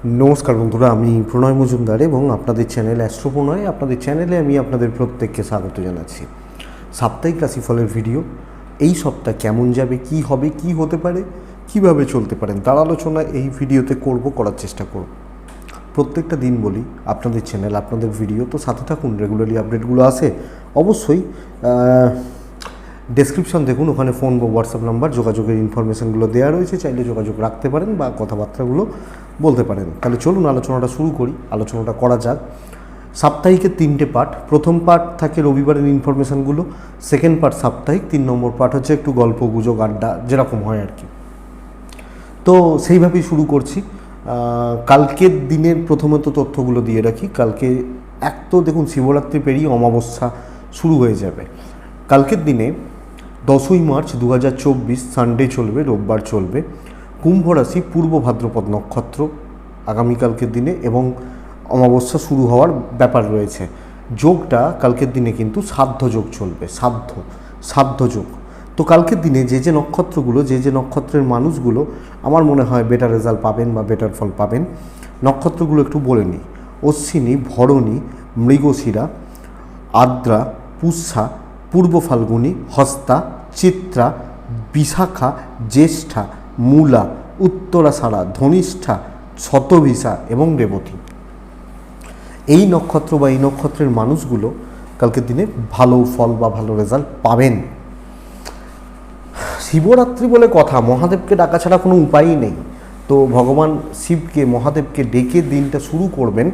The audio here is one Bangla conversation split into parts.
नमस्कार बंधुरा आमी प्रणय मजुमदार एवं आपनादेर चैनल एस्ट्रो प्रणय आपनादेर चैनेले आमी आपनादेर प्रत्येकके स्वागत जानाच्छि। साप्ताहिक राशिफलेर भिडियो এই সপ্তাহ কেমন যাবে, কি হবে, কি হতে পারে, কিভাবে চলতে পারেন তার আলোচনা এই ভিডিওতে করার চেষ্টা করব। প্রত্যেকটা দিন বলি আপনাদের চ্যানেল আপনাদের ভিডিও, তো সাথে থাকুন, রেগুলারলি আপডেটগুলো আসে। অবশ্যই ডেসক্রিপশন দেখুন, ওখানে ফোন বা হোয়াটসঅ্যাপ নাম্বার যোগাযোগের ইনফরমেশনগুলো দেওয়া রয়েছে, চাইলে যোগাযোগ রাখতে পারেন বা কথাবার্তাগুলো বলতে পারেন। তাহলে চলুন আলোচনাটা শুরু করি, আলোচনাটা করা যাক। সাপ্তাহিকের 3টে পার্ট, প্রথম পার্ট থাকে রবিবারের ইনফরমেশানগুলো, সেকেন্ড পার্ট সাপ্তাহিক, 3 নম্বর পার্ট হচ্ছে একটু গল্প গুজব আড্ডা যেরকম হয় আর কি। তো সেইভাবেই শুরু করছি। কালকের দিনের প্রথমত তথ্যগুলো দিয়ে রাখি। কালকে এক তো দেখুন শিবরাত্রি পেরিয়ে অমাবস্যা শুরু হয়ে যাবে। কালকের দিনে 10ই মার্চ 2024 সানডে চলবে, রোববার চলবে। কুম্ভ রাশি পূর্ব ভাদ্রপদ নক্ষত্র আগামীকালকের দিনে এবং অমাবস্যা শুরু হওয়ার ব্যাপার রয়েছে। যোগটা কালকের দিনে কিন্তু সাধ্য যোগ চলবে, সাধ্য যোগ। তো কালকের দিনে যে নক্ষত্রগুলো, যে নক্ষত্রের মানুষগুলো আমার মনে হয় বেটার রেজাল্ট পাবেন বা বেটার ফল পাবেন, নক্ষত্রগুলো একটু বলে নিই। অশ্বিনী, ভরণী, মৃগশিরা, আদ্রা, পুষ্যা, পূর্ব ফাল্গুনী, হস্তা, চিত্রা, বিশাখা, জ্যেষ্ঠা, মূলা, উত্তরাষাঢ়া, ধনিষ্ঠা, শতভিষা এবং রেবতী। এই নক্ষত্র বা এই নক্ষত্রের মানুষগুলো কালকের দিনে ভালো ফল বা ভালো রেজাল্ট পাবেন। শিবরাত্রি বলে কথা, মহাদেবকে ডাকা ছাড়া কোনো উপায়ই নেই। তো ভগবান শিবকে, মহাদেবকে ডেকে দিনটা শুরু করবেন,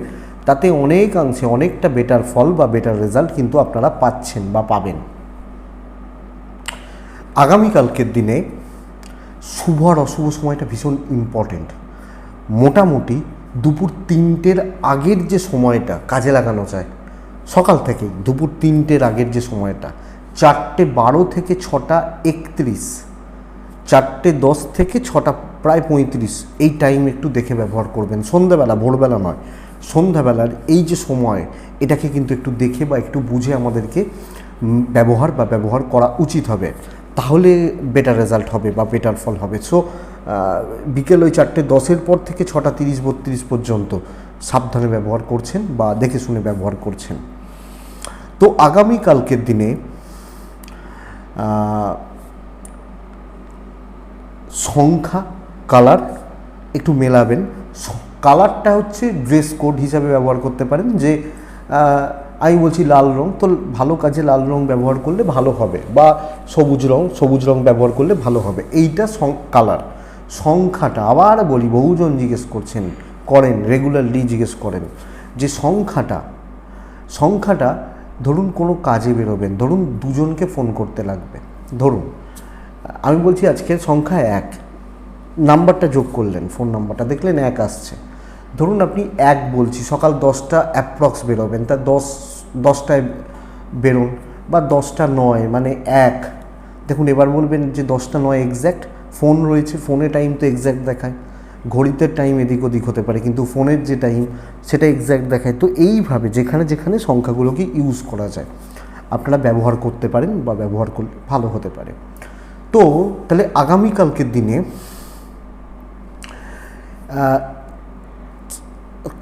তাতে অনেকাংশে অনেকটা বেটার ফল বা বেটার রেজাল্ট কিন্তু আপনারা পাচ্ছেন বা পাবেন। আগামীকালকের দিনে শুভ আর অশুভ সময়টা ভীষণ ইম্পর্টেন্ট। মোটামুটি দুপুর 3টের আগের যে সময়টা কাজে লাগানো যায়, সকাল থেকেই দুপুর 3টের আগের যে সময়টা, 4:12 থেকে 6:31, 4:10 থেকে 6:35, এই টাইম একটু দেখে ব্যবহার করবেন। সন্ধ্যাবেলা, ভোরবেলা নয়, সন্ধ্যাবেলার এই যে সময়, এটাকে কিন্তু একটু দেখে বা একটু বুঝে আমাদেরকে ব্যবহার করা উচিত হবে, তাহলে বেটার রেজাল্ট হবে বা বেটার ফল হবে। সো বিকেল ওই 4:10 পর থেকে 6:30-32 পর্যন্ত সাবধানে ব্যবহার করছেন বা দেখে শুনে ব্যবহার করছেন। তো আগামীকালকের দিনে সংখ্যা, কালার একটু মেলাবেন। কালারটা হচ্ছে ড্রেস কোড হিসাবে ব্যবহার করতে পারেন, যে আমি বলছি লাল রং, তো ভালো কাজে লাল রং ব্যবহার করলে ভালো হবে, বা সবুজ রং ব্যবহার করলে ভালো হবে, এইটা কালার। সংখ্যাটা আবার বলি, বহুজন জিজ্ঞেস করেন রেগুলারলি জিজ্ঞেস করেন যে সংখ্যাটা ধরুন কোনো কাজে বেরোবেন, ধরুন দুজনকে ফোন করতে লাগবে, ধরুন আমি বলছি আজকে সংখ্যা 1, নাম্বারটা যোগ করলেন, ফোন নাম্বারটা দেখলেন 1 আসছে, ধরুন আপনি 1 বলছি, সকাল 10টা অ্যাপ্রক্স বেরোবেন, তা 10টায় বেরোন, বা 10টা 9 মানে 1। দেখুন এবার বলবেন যে 10টা 9 এক্স্যাক্ট, ফোন রয়েছে, ফোনে টাইম তো এক্স্যাক্ট দেখায়, ঘড়িতে টাইম এদিক ওদিক হতে পারে, কিন্তু ফোনের যে টাইম সেটা এক্স্যাক্ট দেখায়। তো এইভাবে যেখানে সংখ্যাগুলোকে ইউজ করা যায় আপনারা ব্যবহার করতে পারেন বা ব্যবহার করলে ভালো হতে পারে। তো তাহলে আগামীকালকের দিনে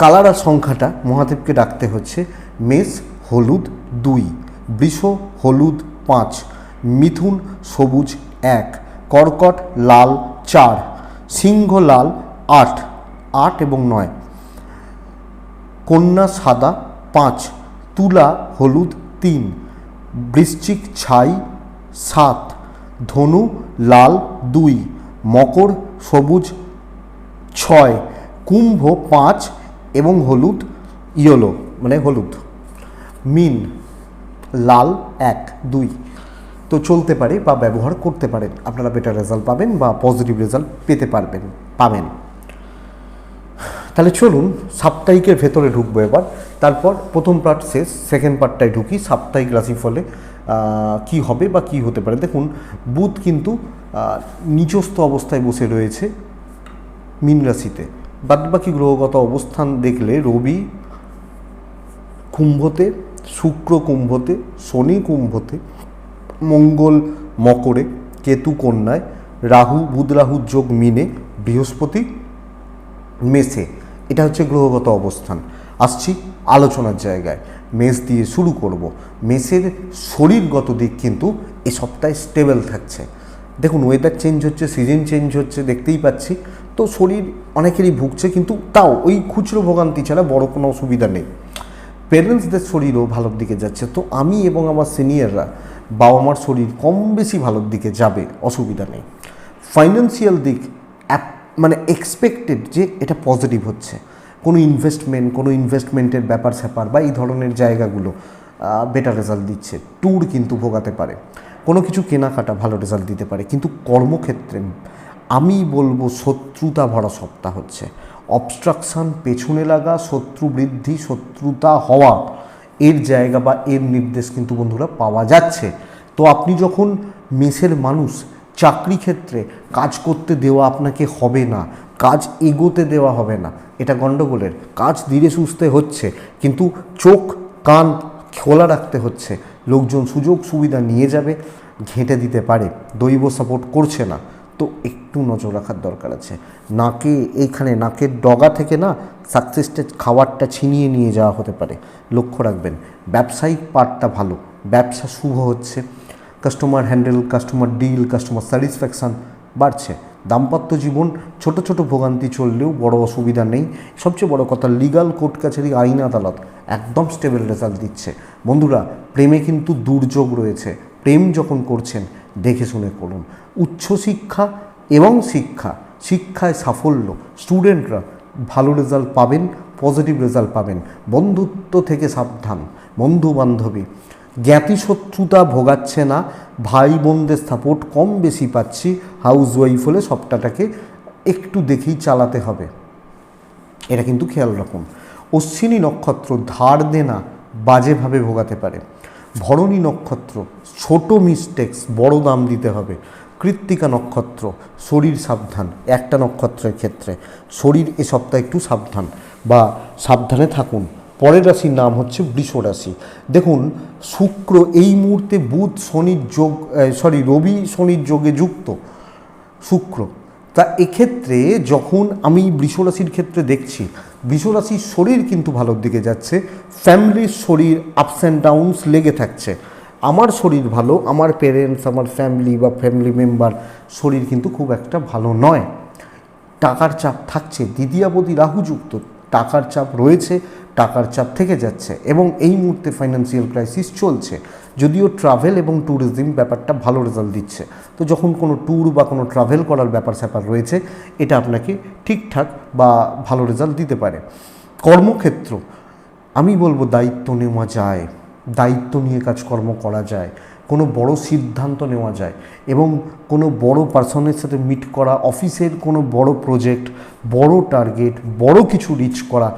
কালার আর সংখ্যাটা মহাদেবকে ডাকতে হচ্ছে: মেষ হলুদ 2, বৃষ হলুদ 5, মিথুন সবুজ 1, কর্কট লাল 4, সিংহ লাল 8 এবং 9, কন্যা সাদা 5, তুলা হলুদ 3, বৃশ্চিক ছাই 7, ধনু লাল 2, মকর সবুজ 6, কুম্ভ 5 এবং হলুদ ইয়েলো মানে হলুদ, মিন লাল 1, 2। তো চলতে পারে বা ব্যবহার করতে পারেন, আপনারা বেটার রেজাল্ট পাবেন বা পজিটিভ রেজাল্ট পাবেন। তাহলে চলুন সাপ্তাহিকের ভেতরে ঢুকবো এবার। তারপর প্রথম পার্ট শেষ, সেকেন্ড পার্টটায় ঢুকি, সাপ্তাহিক রাশিফলে কি হবে বা কি হতে পারে। দেখুন বুধ কিন্তু নিচস্থ অবস্থায় বসে রয়েছে মীন রাশিতে। বাদবাকি গ্রহগত অবস্থান দেখলে রবি কুম্ভতে, শুক্র কুম্ভতে, শনি কুম্ভতে, মঙ্গল মকরে, কেতু কন্যায়, বুধ রাহু যোগ মিনে, বৃহস্পতি মেষে, এটা হচ্ছে গ্রহগত অবস্থান। আসছি আলোচনার জায়গায়। মেষ দিয়ে শুরু করব। মেষের শরীরগত দিক কিন্তু এ সপ্তাহে স্টেবল থাকছে। দেখুন, ওয়েদার চেঞ্জ হচ্ছে, সিজন চেঞ্জ হচ্ছে, দেখতেই পাচ্ছি। তো শরীর অনেকেরই ভুগছে, কিন্তু তাও ওই খুচরো ভোগান্তি ছাড়া বড় কোনো অসুবিধা নেই। পেরেন্টসদের শরীরও ভালোর দিকে যাচ্ছে। তো আমি এবং আমার সিনিয়ররা, বাবা মার শরীর কম বেশি ভালোর দিকে যাবে, অসুবিধা নেই। ফাইন্যান্সিয়াল দিক মানে এক্সপেক্টেড যে এটা পজিটিভ হচ্ছে। কোনো ইনভেস্টমেন্টের ব্যাপার স্যাপার বা এই ধরনের জায়গাগুলো বেটার রেজাল্ট দিচ্ছে। ট্যুর কিন্তু ভোগাতে পারে, কোনো কিছু কেনাকাটা ভালো রেজাল্ট দিতে পারে। কিন্তু কর্মক্ষেত্রে আমি বলবো শত্রুতা ভরা সপ্তাহ হচ্ছে। অবস্ট্রাকশান, পেছনে লাগা, শত্রু বৃদ্ধি, শত্রুতা হওয়া, এর জায়গা বা এর নির্দেশ কিন্তু বন্ধুরা পাওয়া যাচ্ছে। তো আপনি যখন মেষের মানুষ, চাকরি ক্ষেত্রে কাজ করতে দেওয়া আপনাকে হবে না, কাজ এগোতে দেওয়া হবে না, এটা গণ্ডগোলের। কাজ ধীরে সুস্থে হচ্ছে, কিন্তু চোখ কান খোলা রাখতে হচ্ছে। লোকজন সুযোগ সুবিধা নিয়ে যাবে, ঘেঁটে দিতে পারে, দৈব সাপোর্ট করছে না, তো একটু নজর রাখার দরকার আছে। এইখানে নাকের ডগা থেকে না সাকসেসটা, খাবারটা ছিনিয়ে নিয়ে যাওয়া হতে পারে, লক্ষ্য রাখবেন। ব্যবসায়িক পার্টটা ভালো, ব্যবসা শুভ হচ্ছে, customer handle, customer deal, customer satisfaction বাড়ছে। দাম্পত্য জীবন ছোট ছোট ভোগান্তি চললেও বড় অসুবিধা নেই। সবচেয়ে বড় কথা, লিগাল কোর্ট কাছারি, আইন আদালত একদম স্টেবল রেজাল্ট দিচ্ছে। বন্ধুরা, প্রেমে কিন্তু দুর্যোগ রয়েছে। প্রেম যখন করছেন দেখে শুনে করুন। উচ্চশিক্ষা এবং শিক্ষায় সাফল্য, স্টুডেন্টরা ভালো রেজাল্ট পাবেন, পজিটিভ রেজাল্ট পাবেন। বন্ধুত্ব থেকে সাবধান, বন্ধু বান্ধবী, জ্ঞাতি শত্রুতা ভোগাচ্ছে না, ভাই বোনদের সাপোর্ট কম বেশি পাচ্ছি। হাউস ওয়াইফ হলে সপ্তাহটাকে একটু দেখেই চালাতে হবে, এটা কিন্তু খেয়াল রাখুন। অশ্বিনী নক্ষত্র ধার দেনা বাজেভাবে ভোগাতে পারে। ভরণী নক্ষত্র ছোট মিস্টেক্স, বড় দাম দিতে হবে। কৃত্তিকা নক্ষত্র শরীর সাবধান, একটা নক্ষত্রের ক্ষেত্রে শরীর এ সপ্তাহে একটু সাবধান বা সাবধানে থাকুন। পরের রাশির নাম হচ্ছে বৃষ রাশি। দেখুন, শুক্র এই মুহূর্তে রবি শনির যোগে যুক্ত শুক্র। তা এক্ষেত্রে যখন আমি বৃষ রাশির ক্ষেত্রে দেখছি, বৃষ রাশির শরীর কিন্তু ভালোর দিকে যাচ্ছে। ফ্যামিলির শরীর আপস অ্যান্ড ডাউনস লেগে থাকছে। আমার শরীর ভালো, আমার পেরেন্টস, আমার ফ্যামিলি বা ফ্যামিলি মেম্বার শরীর কিন্তু খুব একটা ভালো নয়। টাকার চাপ থাকছে, দ্বিতীয়াপতি রাহুযুক্ত, টাকার চাপ রয়েছে, টাকার চাপ থেকে যাচ্ছে এবং এই মুহূর্তে ফাইন্যান্সিয়াল ক্রাইসিস চলছে। যদিও ট্রাভেল এবং ট্যুরিজম ব্যাপারটা ভালো রেজাল্ট দিচ্ছে। তো যখন কোনো ট্যুর বা কোনো ট্রাভেল করার ব্যাপার স্যাপার রয়েছে, এটা আপনাকে ঠিকঠাক বা ভালো রেজাল্ট দিতে পারে। কর্মক্ষেত্র আমি বলবো দায়িত্ব নেওয়া যায়, দায়িত্ব নিয়ে কাজকর্ম করা যায়, কোনো বড় সিদ্ধান্ত নেওয়া যায় এবং কোনো বড় পার্সনের সাথে মিট করা, অফিসের কোনো বড় প্রজেক্ট, বড় টার্গেট, বড় কিছু রিচ করা,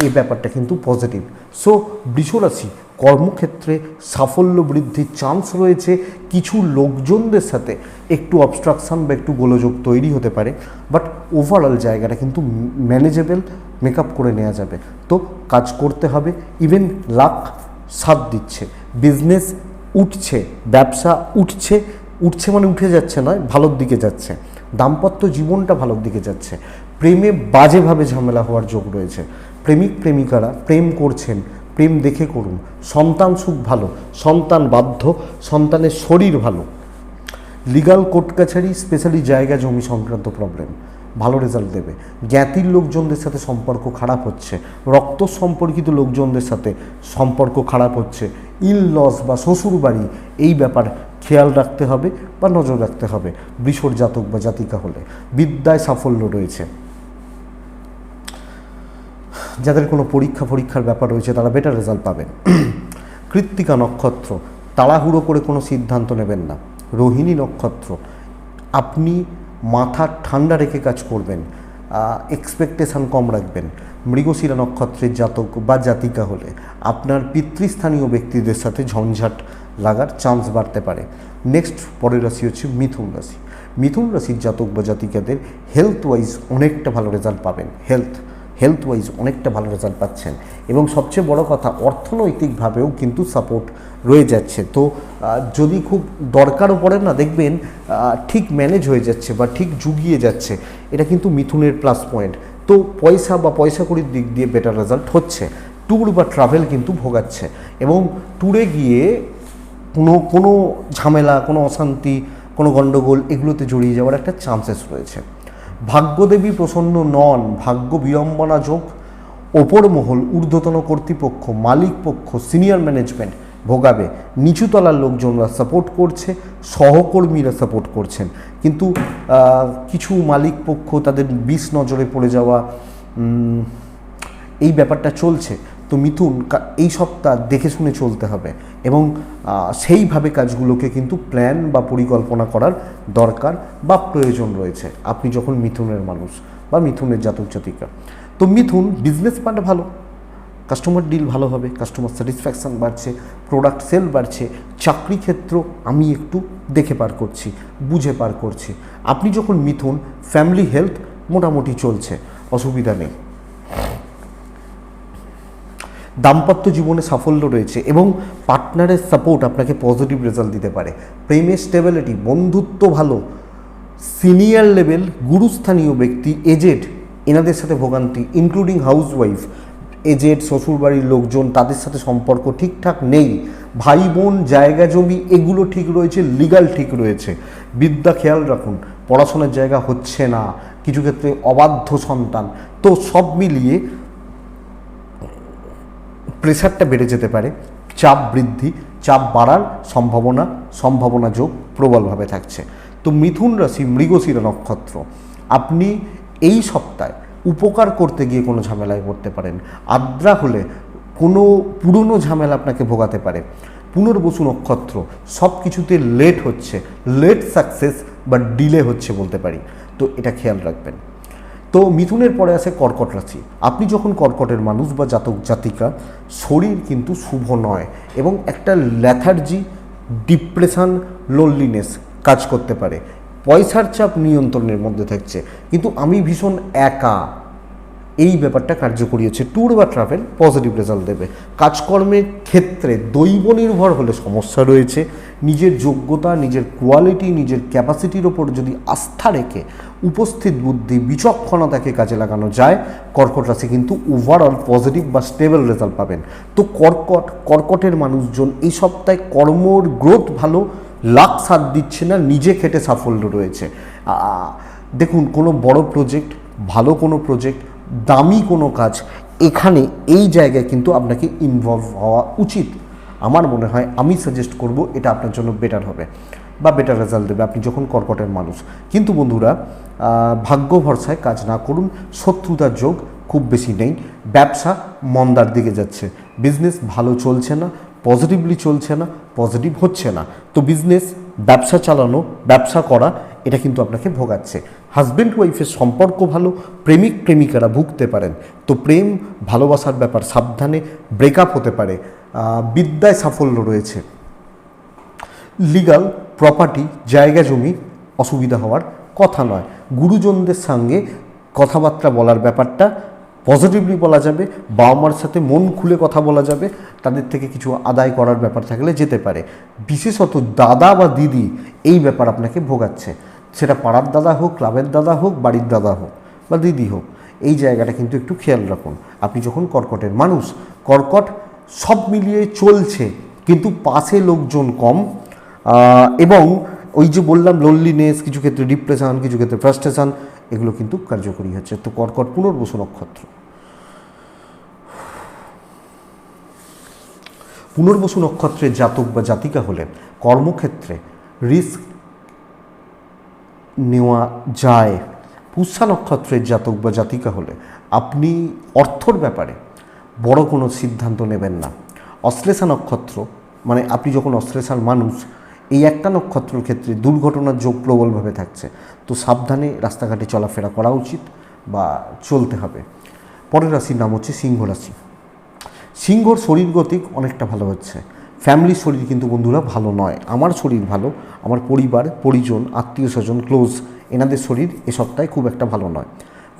এই ব্যাপারটা কিন্তু পজিটিভ। সো বৃষরাশি কর্মক্ষেত্রে সাফল্য বৃদ্ধির চান্স রয়েছে। কিছু লোকজনদের সাথে একটু অবস্ট্রাকশান বা একটু গোলযোগ তৈরি হতে পারে, বাট ওভারঅল জায়গাটা কিন্তু ম্যানেজেবল, মেকআপ করে নেওয়া যাবে। তো কাজ করতে হবে। ইভেন লাক সাথ দিচ্ছে, বিজনেস উঠছে, ব্যবসা উঠছে মানে উঠে যাচ্ছে নয়, ভালোর দিকে যাচ্ছে। দাম্পত্য জীবনটা ভালোর দিকে যাচ্ছে। প্রেমে বাজেভাবে ঝামেলা হওয়ার যোগ রয়েছে। প্রেমিক প্রেমিকারা প্রেম করছেন, প্রেম দেখে করুন। সন্তান সুখ ভালো, সন্তান বাধ্য, সন্তানের শরীর ভালো। লিগাল কোর্ট কাছারি, স্পেশালি জায়গা জমি সংক্রান্ত প্রবলেম ভালো রেজাল্ট দেবে। জ্ঞাতির লোকজনদের সাথে সম্পর্ক খারাপ হচ্ছে, রক্ত সম্পর্কিত লোকজনদের সাথে সম্পর্ক খারাপ হচ্ছে। ইল লস বা শ্বশুর বাড়ি, এই ব্যাপার খেয়াল রাখতে হবে বা নজর রাখতে হবে বৃষর জাতক বা জাতিকা হলে। বিদ্যায় সাফল্য রয়েছে। যাদের কোনো পরীক্ষার ব্যাপার রয়েছে তারা বেটার রেজাল্ট পাবেন। কৃত্তিকা নক্ষত্র তাড়াহুড়ো করে কোনো সিদ্ধান্ত নেবেন না। রোহিণী নক্ষত্র আপনি মাথা ঠান্ডা রেখে কাজ করবেন, এক্সপেকটেশান কম রাখবেন। মৃগশিরা নক্ষত্রের জাতক বা জাতিকা হলে আপনার পিতৃস্থানীয় ব্যক্তিদের সাথে ঝঞ্ঝাট লাগার চান্স বাড়তে পারে। নেক্সট পরের রাশি হচ্ছে মিথুন রাশি। মিথুন রাশির জাতক বা জাতিকাদের হেলথ ওয়াইজ অনেকটা ভালো রেজাল্ট পাবেন। হেলথ ওয়াইজ অনেকটা ভালো রেজাল্ট পাচ্ছেন এবং সবচেয়ে বড় কথা, অর্থনৈতিকভাবেও কিন্তু সাপোর্ট রয়ে যাচ্ছে। তো যদি খুব দরকারও পড়ে না, দেখবেন ঠিক ম্যানেজ হয়ে যাচ্ছে বা ঠিক জুগিয়ে যাচ্ছে। এটা কিন্তু মিথুনের প্লাস পয়েন্ট। তো তো পয়সা বা পয়সা কড়ির দিক দিয়ে বেটার রেজাল্ট হচ্ছে। ট্যুর বা ট্রাভেল কিন্তু ভোগাচ্ছে, এবং ট্যুরে গিয়ে কোনো ঝামেলা, কোনো অশান্তি, কোনো গণ্ডগোল এগুলোতে জড়িয়ে যাওয়ার একটা চান্সেস রয়েছে। ভাগ্যদেবী প্রসন্ন নন, ভাগ্য বিড়ম্বনা যোগ, ওপর মহল, ঊর্ধ্বতন কর্তৃপক্ষ, মালিক পক্ষ, সিনিয়র ম্যানেজমেন্ট ভোগাবে, নিচুতলার লোকজনরা সাপোর্ট করছে, সহকর্মীরা সাপোর্ট করছেন, কিন্তু কিছু মালিক পক্ষ তাদের বিষ নজরে পড়ে যাওয়া, এই ব্যাপারটা চলছে। তো মিথুন এই সপ্তাহ দেখে শুনে চলতে হবে, এবং সেইভাবে কাজগুলোকে কিন্তু প্ল্যান বা পরিকল্পনা করার দরকার বা প্রয়োজন রয়েছে আপনি যখন মিথুনের মানুষ বা মিথুনের জাতক জাতিকা। তো মিথুন বিজনেস পার্ট ভালো, কাস্টমার ডিল ভালো হবে, কাস্টমার স্যাটিসফ্যাকশান বাড়ছে, প্রোডাক্ট সেল বাড়ছে। চাকরি ক্ষেত্র আমি একটু দেখে পার করছি, বুঝে পার করছি। আপনি যখন মিথুন, ফ্যামিলি হেলথ মোটামুটি চলছে, অসুবিধা নেই। দাম্পত্য জীবনে সাফল্য রয়েছে এবং পার্টনারের সাপোর্ট আপনাকে পজিটিভ রেজাল্ট দিতে পারে। প্রেমের স্টেবিলিটি, বন্ধুত্ব ভালো, সিনিয়র লেভেল গুরুস্থানীয় ব্যক্তি, এজেড এনাদের সাথে ভোগান্তি, ইনক্লুডিং হাউসওয়াইফ, এজেড, শ্বশুরবাড়ির লোকজন তাদের সাথে সম্পর্ক ঠিকঠাক নেই, ভাই বোন, জায়গা জমি এগুলো ঠিক রয়েছে, লিগাল ঠিক রয়েছে। বিদ্যা খেয়াল রাখুন, পড়াশোনার জায়গা হচ্ছে না, কিছু ক্ষেত্রে অবাধ্য সন্তান। তো সব মিলিয়ে প্রেশারটা বেড়ে যেতে পারে, চাপ বৃদ্ধি, চাপ বাড়ার সম্ভাবনা যোগ প্রবলভাবে থাকছে। তো মিথুন রাশি, মৃগশিরা নক্ষত্র, আপনি এই সপ্তাহে উপকার করতে গিয়ে কোনো ঝামেলায় পড়তে পারেন। আদ্রা হলে কোনো পুরনো ঝামেলা আপনাকে ভোগাতে পারে। পুনর্বসু নক্ষত্র, সব কিছুতে লেট হচ্ছে, লেট সাকসেস বা ডিলে হচ্ছে বলতে পারি, তো এটা খেয়াল রাখবেন। তো মিথুনের পরে আসে কর্কট রাশি। আপনি যখন কর্কটের মানুষ বা জাতক জাতিকা, শরীর কিন্তু শুভ নয় এবং একটা ল্যাথার্জি, ডিপ্রেশন, লোনলিনেস কাজ করতে পারে। পয়সার চাপ নিয়ন্ত্রণের মধ্যে থাকছে, কিন্তু আমি ভীষণ একা, এই ব্যাপারটা কার্যকরী হচ্ছে। ট্যুর বা ট্রাভেল পজিটিভ রেজাল্ট দেবে। কাজকর্মের ক্ষেত্রে দৈব নির্ভর হলে সমস্যা রয়েছে। নিজের যোগ্যতা, নিজের কোয়ালিটি, নিজের ক্যাপাসিটির ওপর যদি আস্থা রেখে উপস্থিত বুদ্ধি, বিচক্ষণতাকে কাজে লাগানো যায়, কর্কট রাশি কিন্তু ওভারঅল পজিটিভ বা স্টেবল রেজাল্ট পাবেন। তো কর্কটের মানুষজন এই সপ্তাহে কর্মর গ্রোথ ভালো, লাক সাথ দিচ্ছে না, নিজে খেটে সাফল্য রয়েছে। দেখুন, কোনো বড় প্রজেক্ট, ভালো কোনো প্রজেক্ট, দামি কোনো কাজ, এখানে এই জায়গায় কিন্তু আপনাকে ইনভলভ হওয়া উচিত। আমার মনে হয়, আমি সাজেস্ট করব এটা আপনার জন্য বেটার হবে বা বেটার রেজাল্ট দেবে আপনি যখন কর্কটের মানুষ। কিন্তু বন্ধুরা, ভাগ্য ভরসায় কাজ না করুন, শত্রুতার যোগ খুব বেশি নেই। ব্যবসা মন্দার দিকে যাচ্ছে, বিজনেস ভালো চলছে না, পজিটিভলি চলছে না, পজিটিভ হচ্ছে না। তো বিজনেস, ব্যবসা চালানো, ব্যবসা করা, এটা কিন্তু আপনাকে ভোগাচ্ছে। হাজব্যান্ড ওয়াইফের সম্পর্ক ভালো, প্রেমিক প্রেমিকারা ভুগতে পারেন। তো প্রেম ভালোবাসার ব্যাপার, সাবধানে, ব্রেকআপ হতে পারে। বিদ্যায় সাফল্য রয়েছে। লিগাল, প্রপার্টি, জায়গা জমি অসুবিধা হওয়ার কথা নয়। গুরুজনদের সঙ্গে কথাবার্তা বলার ব্যাপারটা পজিটিভলি বলা যাবে, বাবা মার সাথে মন খুলে কথা বলা যাবে, তাদের থেকে কিছু আদায় করার ব্যাপার থাকলে যেতে পারে। বিশেষত দাদা বা দিদি, এই ব্যাপার আপনাকে ভোগাচ্ছে, সেটা পাড়ার দাদা হোক, ক্লাবের দাদা হোক, বাড়ির দাদা হোক বা দিদি হোক, এই জায়গাটা কিন্তু একটু খেয়াল রাখুন আপনি যখন কর্কটের মানুষ। কর্কট সব মিলিয়ে চলছে, কিন্তু পাশে লোকজন কম, এবং ওই যে বললাম লোনলিনেস, কিছু ক্ষেত্রে ডিপ্রেশন, কিছু ক্ষেত্রে ফ্রাস্ট্রেশন, এগুলো কিন্তু কার্যকরী হচ্ছে। তো কর্কট পুনর্বসু নক্ষত্র, পুনর্বসু নক্ষত্রের জাতক বা জাতিকা হলে কর্মক্ষেত্রে রিস্ক নেওয়া যায়। পুষ্যা নক্ষত্রের জাতক বা জাতিকা হলে আপনি অর্থর ব্যাপারে বড় কোনো সিদ্ধান্ত নেবেন না। অশ্লেষা নক্ষত্র, মানে আপনি যখন অশ্লেষার মানুষ, এই একটা নক্ষত্রের ক্ষেত্রে দুর্ঘটনার যোগ প্রবলভাবে থাকছে, তো সাবধানে রাস্তাঘাটে চলাফেরা করা উচিত বা চলতে হবে। পরের রাশির নাম হচ্ছে সিংহ রাশি। সিংহর শরীর গতিক অনেকটা ভালো হচ্ছে। ফ্যামিলির শরীর কিন্তু বন্ধুরা ভালো নয়। আমার শরীর ভালো, আমার পরিবার, পরিজন, আত্মীয় স্বজন, ক্লোজ, এনাদের শরীর এ সপ্তাহে খুব একটা ভালো নয়।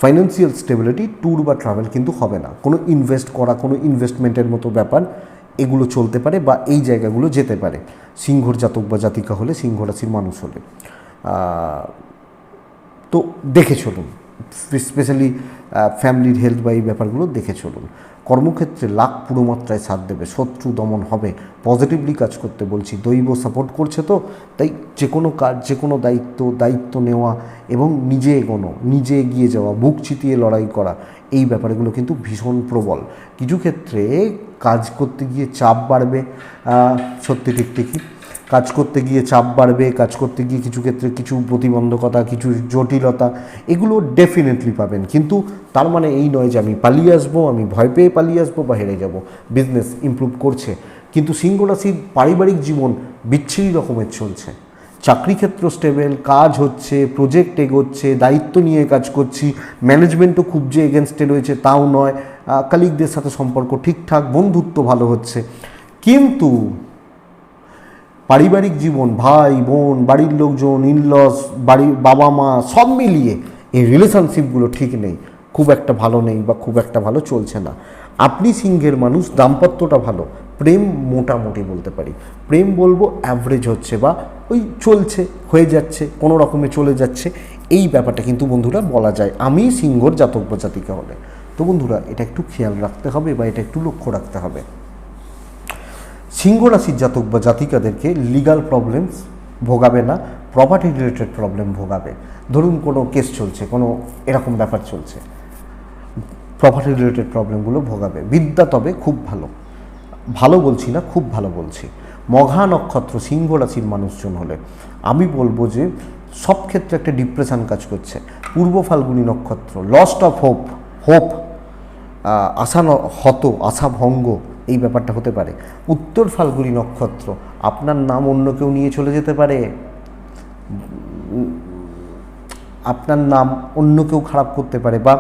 ফাইন্যান্সিয়াল স্টেবিলিটি, ট্যুর বা ট্রাভেল কিন্তু হবে না। কোনো ইনভেস্ট করা, কোনো ইনভেস্টমেন্টের মতো ব্যাপার, এগুলো চলতে পারে বা এই জায়গাগুলো যেতে পারে সিংহর জাতক বা জাতিকা হলে, সিংহ রাশির মানুষ হলে। তো দেখে চলুন, স্পেশালি ফ্যামিলির হেলথ বা এই ব্যাপারগুলো দেখে চলুন। কর্মক্ষেত্রে লাক পুরো মাত্রায় সাথ দেবে, শত্রু দমন হবে, পজিটিভলি কাজ করতে বলছি, দৈব সাপোর্ট করছে। তো তাই যে কোনো কাজ, যে কোনো দায়িত্ব নেওয়া এবং নিজে এগোনো, নিজে এগিয়ে যাওয়া, বুক চিতিয়ে লড়াই করা, এই ব্যাপারগুলো কিন্তু ভীষণ প্রবল। কিছু ক্ষেত্রে কাজ করতে গিয়ে চাপ বাড়বে, সত্যি ঠিকই কাজ করতে গিয়ে চাপ বাড়বে, কাজ করতে গিয়ে কিছু ক্ষেত্রে কিছু প্রতিবন্ধকতা, কিছু জটিলতা, এগুলো ডেফিনেটলি পাবেন। কিন্তু তার মানে এই নয় যে আমি পালিয়ে আসবো, আমি ভয় পেয়ে পালিয়ে আসবো বা হেরে যাব। বিজনেস ইমপ্রুভ করছে, কিন্তু সিংহ রাশির পারিবারিক জীবন বিচ্ছিরি রকমের চলছে। চাকরি ক্ষেত্র স্টেবল, কাজ হচ্ছে, প্রজেক্ট এগোচ্ছে, দায়িত্ব নিয়ে কাজ করছি, ম্যানেজমেন্টও খুব যে এগেনস্টে রয়েছে তাও নয়, কালিগদের সাথে সম্পর্ক ঠিকঠাক, বন্ধুত্ব ভালো হচ্ছে। কিন্তু পারিবারিক জীবন, ভাই বোন, বাড়ির লোকজন, ইনলস, বাড়ির বাবা মা সব মিলিয়ে এই রিলেশনশিপগুলো ঠিক নেই, খুব একটা ভালো নেই বা খুব একটা ভালো চলছে না। আপনি সিংহের মানুষ, দাম্পত্যটা ভালো, প্রেম মোটামুটি বলতে পারি, প্রেম বলবো অ্যাভারেজ হচ্ছে বা ওই চলছে, হয়ে যাচ্ছে, কোনো রকমে চলে যাচ্ছে, এই ব্যাপারটা কিন্তু বন্ধুরা বলা যায় আমি সিংহর জাতক বা জাতিকা হলে। তো বন্ধুরা এটা একটু খেয়াল রাখতে হবে বা এটা একটু লক্ষ্য রাখতে হবে। সিংহ রাশির জাতক বা জাতিকাদেরকে লিগাল প্রবলেমস ভোগাবে না, প্রপার্টি রিলেটেড প্রবলেম ভোগাবে। ধরুন কোনো কেস চলছে, কোনো এরকম ব্যাপার চলছে, প্রপার্টি রিলেটেড প্রবলেমগুলো ভোগাবে। বিদ্যা তবে খুব ভালো, ভালো বলছি না, খুব ভালো বলছি। মঘা নক্ষত্র সিংহ রাশির মানুষজন হলে আমি বলবো যে সব ক্ষেত্রে একটা ডিপ্রেশন কাজ করছে। পূর্ব ফাল্গুনী নক্ষত্র লস্ট অফ হোপ, আশা ভঙ্গ, এই ব্যাপারটা হতে পারে। উত্তর ফাল্গুনী নক্ষত্র আপনার নাম অন্য কেউ নিয়ে চলে যেতে পারে, আপনার নাম অন্য কেউ খারাপ করতে পারে বা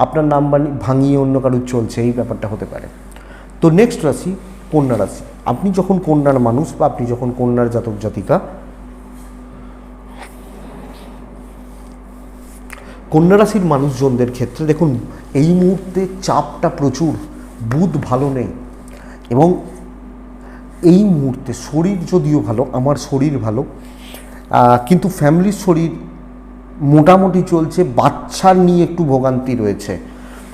আপনার নাম ভাঙিয়ে অন্য কারোর চলছে, এই ব্যাপারটা হতে পারে। তো নেক্সট রাশি কন্যা রাশি। আপনি যখন কন্যার মানুষ বা আপনি যখন কন্যার জাতক জাতিকা, কন্যা রাশির মানুষজনদের ক্ষেত্রে দেখুন এই মুহূর্তে চাপটা প্রচুর, বুধ ভালো নেই এবং এই মুহূর্তে শরীর যদিও ভালো, আমার শরীর ভালো, কিন্তু ফ্যামিলির শরীর মোটামুটি চলছে, বাচ্চার নিয়ে একটু ভোগান্তি রয়েছে,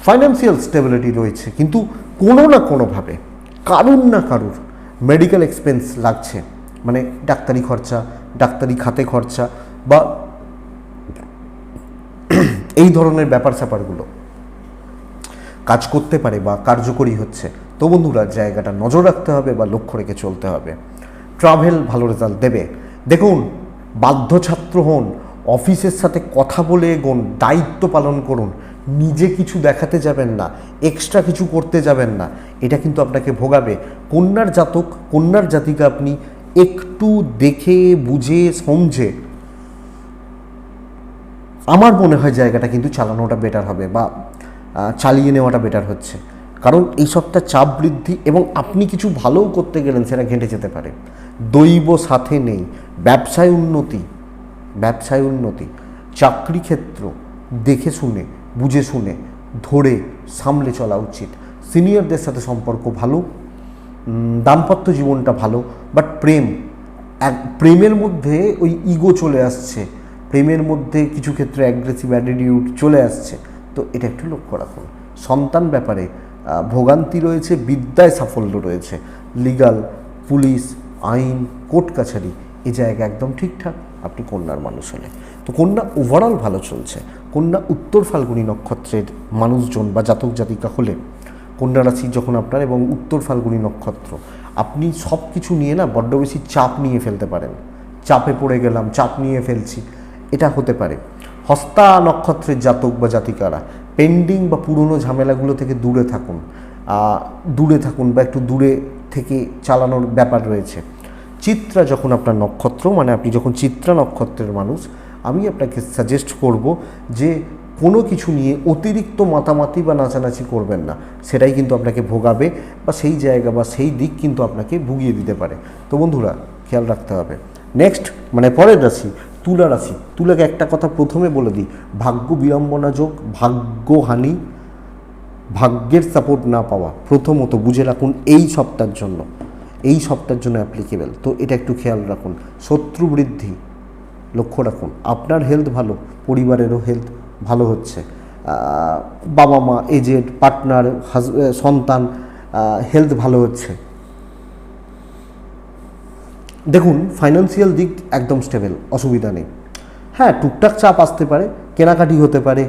ফাইন্যান্সিয়াল স্টেবিলিটি রয়েছে, কিন্তু কোনো না কোনোভাবে কারুর না কারুর মেডিকেল এক্সপেন্স লাগছে, মানে ডাক্তারি খরচা, ডাক্তারি খাতে খরচা বা এই ধরনের ব্যাপার স্যাপারগুলো কাজ করতে পারে বা কার্যকরী হচ্ছে। তো বন্ধুরা জায়গাটা নজর রাখতে হবে বা লক্ষ্য রেখে চলতে হবে। ট্রাভেল ভালো রেজাল্ট দেবে। দেখুন বাধ্য ছাত্র হন, অফিসের সাথে কথা বলে এগোন, দায়িত্ব পালন করুন, নিজে কিছু দেখাতে যাবেন না, এক্সট্রা কিছু করতে যাবেন না, এটা কিন্তু আপনাকে ভোগাবে। কন্যার জাতক, কন্যার জাতিকা আপনি একটু দেখে বুঝে সমঝে আমার মনে হয় জায়গাটা কিন্তু চালানোটা বেটার হবে বা চালিয়ে নেওয়াটা বেটার হচ্ছে। কারণ এই সবটা চাপ বৃদ্ধি এবং আপনি কিছু ভালোও করতে গেলেন সেটা ঘেঁটে যেতে পারে। দৈব সাথে নেই। ব্যবসায় উন্নতি, চাকরি ক্ষেত্র দেখে শুনে, বুঝে শুনে, ধরে সামলে চলা উচিত। সিনিয়রদের সাথে সম্পর্ক ভালো, দাম্পত্য জীবনটা ভালো, বাট প্রেমের মধ্যে ওই ইগো চলে আসছে, প্রেমের মধ্যে কিছু ক্ষেত্রে অ্যাগ্রেসিভ অ্যাটিটিউড চলে আসছে, তো এটা একটু লক্ষ্য রাখুন। সন্তান ব্যাপারে ভোগান্তি রয়েছে, বিদ্যায় সাফল্য রয়েছে, লিগাল, পুলিশ, আইন, কোর্ট কাছারি এই জায়গা একদম ঠিকঠাক আপনি কন্যার মানুষ হলে। তো কন্যা ওভারঅল ভালো চলছে। কন্যা উত্তর ফাল্গুনী নক্ষত্রের মানুষজন বা জাতক জাতিকা হলে, কন্যা রাশি যখন আপনার এবং উত্তর ফাল্গুনী নক্ষত্র, আপনি সব কিছু নিয়ে না বড্ড বেশি চাপ নিয়ে ফেলতে পারেন। চাপে পড়ে গেলাম, চাপ নিয়ে ফেলছি, এটা হতে পারে। হস্তা নক্ষত্রের জাতক বা জাতিকারা পেন্ডিং বা পুরনো ঝামেলাগুলো থেকে দূরে থাকুন বা একটু দূরে থেকে চালানোর ব্যাপার রয়েছে। চিত্রা যখন আপনার নক্ষত্র, মানে আপনি যখন চিত্রা নক্ষত্রের মানুষ, আমি আপনাকে সাজেস্ট করব যে কোনো কিছু নিয়ে অতিরিক্ত মাতামাতি বা নাচানাচি করবেন না, সেটাই কিন্তু আপনাকে ভোগাবে বা সেই জায়গা বা সেই দিক কিন্তু আপনাকে ভুগিয়ে দিতে পারে। তো বন্ধুরা খেয়াল রাখতে হবে। নেক্সট মানে পরের রাশি তুলা রাশি। তুলাকে একটা কথা প্রথমে বলে দিই, ভাগ্য বিড়ম্বনা যোগ, ভাগ্যহানি, ভাগ্যের সাপোর্ট না পাওয়া প্রথমত বুঝে রাখুন এই সপ্তাহের জন্য অ্যাপ্লিকেবল। তো এটা একটু খেয়াল রাখুন। শত্রু বৃদ্ধি লক্ষ্য রাখুন। আপনার হেলথ ভালো, পরিবারেরও হেলথ ভালো হচ্ছে, বাবা মা, এজেড, পার্টনার, সন্তান, হেলথ ভালো হচ্ছে। দেখুন ফাইন্যান্সিয়াল দিক একদম স্টেবল, অসুবিধা নেই। হ্যাঁ, টুকটাক চাপ আসতে পারে, কেনাকাটি হতে পারে,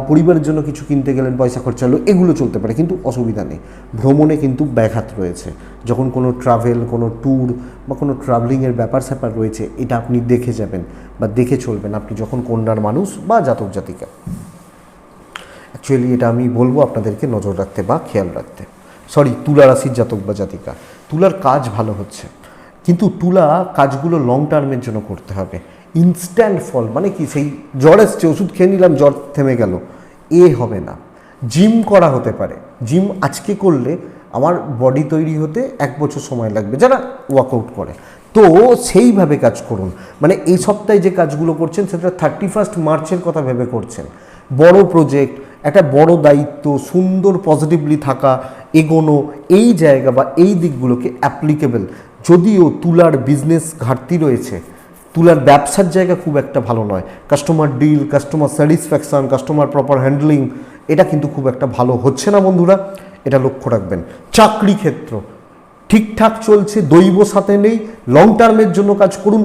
পরিবারের জন্য কিছু কিনতে গেলেন, পয়সা খরচা হলো, এগুলো চলতে পারে, কিন্তু অসুবিধা নেই। ভ্রমণে কিন্তু ব্যাঘাত রয়েছে। যখন কোনো ট্রাভেল, কোনো ট্যুর বা কোনো ট্রাভেলিংয়ের ব্যাপার স্যাপার রয়েছে, এটা আপনি দেখে যাবেন বা দেখে চলবেন আপনি যখন কন্যার মানুষ বা জাতক জাতিকা। অ্যাকচুয়ালি এটা আমি বলবো আপনাদেরকে নজর রাখতে বা খেয়াল রাখতে। তুলা রাশির জাতক বা জাতিকা, তুলার কাজ ভালো হচ্ছে, কিন্তু তুলা কাজগুলো লং টার্মের জন্য করতে হবে। ইনস্ট্যান্ট ফল মানে কি, সেই জ্বর এসছে ওষুধ খেয়ে নিলাম জ্বর থেমে গেল, হবে না। জিম করা হতে পারে, জিম আজকে করলে আমার বডি তৈরি হতে 1 বছর সময় লাগবে যারা ওয়ার্কআউট করে, তো সেইভাবে কাজ করুন। মানে এই সপ্তাহে যে কাজগুলো করছেন সেটা 31 মার্চের কথা ভেবে করছেন। বড় প্রজেক্ট, একটা বড় দায়িত্ব, সুন্দর পজিটিভলি থাকা, এগোনো, এই জায়গা বা এই দিকগুলোকে অ্যাপ্লিকেবল। যদিও তুলার বিজনেস ঘাটতি রয়েছে, তুলার ব্যবসার জায়গা খুব একটা ভালো নয়, customer deal, customer satisfaction, customer proper handling, এটা কিন্তু খুব একটা ভালো হচ্ছে না বন্ধুরা, এটা লক্ষ্য রাখবেন। চাকরি ক্ষেত্র ঠিকঠাক চলছে, দৈব সাথে নেই, লং টার্মের জন্য কাজ করুন,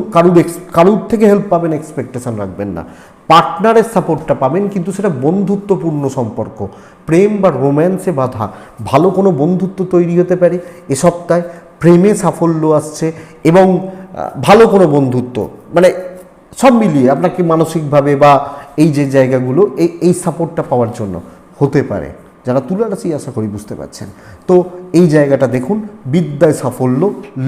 কারুর থেকে হেল্প পাবেন, এক্সপেকটেশন রাখবেন না। পার্টনারের সাপোর্টটা পাবেন, কিন্তু সেটা বন্ধুত্বপূর্ণ সম্পর্ক, প্রেম বা রোম্যান্সে বাধা, ভালো কোনো বন্ধুত্ব তৈরি হতে পারে এ সপ্তাহে, প্রেমে সাফল্য আসছে এবং ভালো কোনো বন্ধুত্ব, মানে সব মিলিয়ে আপনাকে মানসিকভাবে বা এই যে জায়গাগুলো এই সাপোর্টটা পাওয়ার জন্য হতে পারে। যারা তুলা রাশি আশা করি বুঝতে পারছেন। তো এই জায়গাটা দেখুন, বিদ্যায় সাফল্য,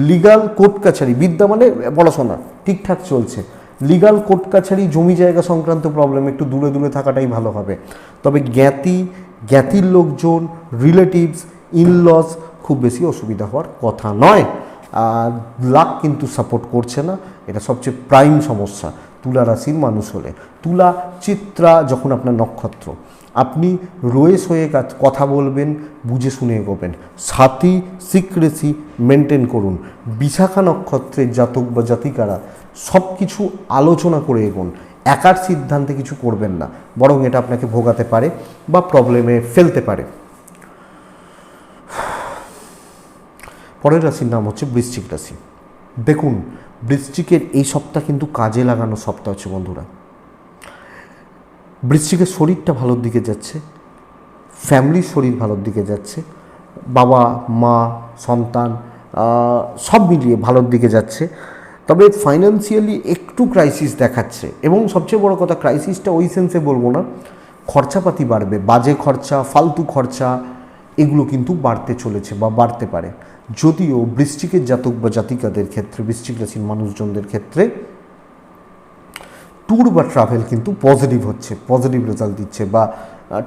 লিগাল কোর্ট কাছারি, বিদ্যা মানে পড়াশোনা ঠিকঠাক চলছে, লিগাল কোর্ট কাছারি, জমি জায়গা সংক্রান্ত প্রবলেম একটু দূরে দূরে থাকাটাই ভালো হবে। তবে জ্ঞাতির লোকজন, রিলেটিভস, ইনলস খুব বেশি অসুবিধা হওয়ার কথা নয়। লাক কিন্তু সাপোর্ট করছে না, এটা সবচেয়ে প্রাইম সমস্যা তুলা রাশির মানুষ হলে। তুলা চিত্রা যখন আপনার নক্ষত্র, আপনি রয়েস হয়ে কথা বলবেন, বুঝে শুনে এগোবেন, সাথী সিক্রেসি মেনটেন করুন। বিশাখা নক্ষত্রের জাতক বা জাতিকারা সব কিছু আলোচনা করে এগোন, একার সিদ্ধান্তে কিছু করবেন না, বরং এটা আপনাকে ভোগাতে পারে বা প্রবলেমে ফেলতে পারে। পরের রাশির নাম হচ্ছে বৃশ্চিক রাশি। দেখুন বৃশ্চিকের এই সপ্তাহ কিন্তু কাজে লাগানো সপ্তাহ হচ্ছে বন্ধুরা। বৃশ্চিকের শরীরটা ভালোর দিকে যাচ্ছে, ফ্যামিলির শরীর ভালোর দিকে যাচ্ছে, বাবা মা সন্তান সব মিলিয়ে ভালোর দিকে যাচ্ছে। তবে ফাইন্যান্সিয়ালি একটু ক্রাইসিস দেখাচ্ছে, এবং সবচেয়ে বড় কথা ক্রাইসিসটা ওই সেন্সে বলবো না, খরচাপাতি বাড়বে, বাজে খরচা, ফালতু খরচা, এগুলো কিন্তু বাড়তে চলেছে বা বাড়তে পারে। যদিও বৃশ্চিকের জাতক বা জাতিকাদের ক্ষেত্রে, বৃশ্চিক রাশির মানুষজনদের ক্ষেত্রে ট্যুর বা ট্রাভেল কিন্তু পজিটিভ হচ্ছে, পজিটিভ রেজাল্ট দিচ্ছে বা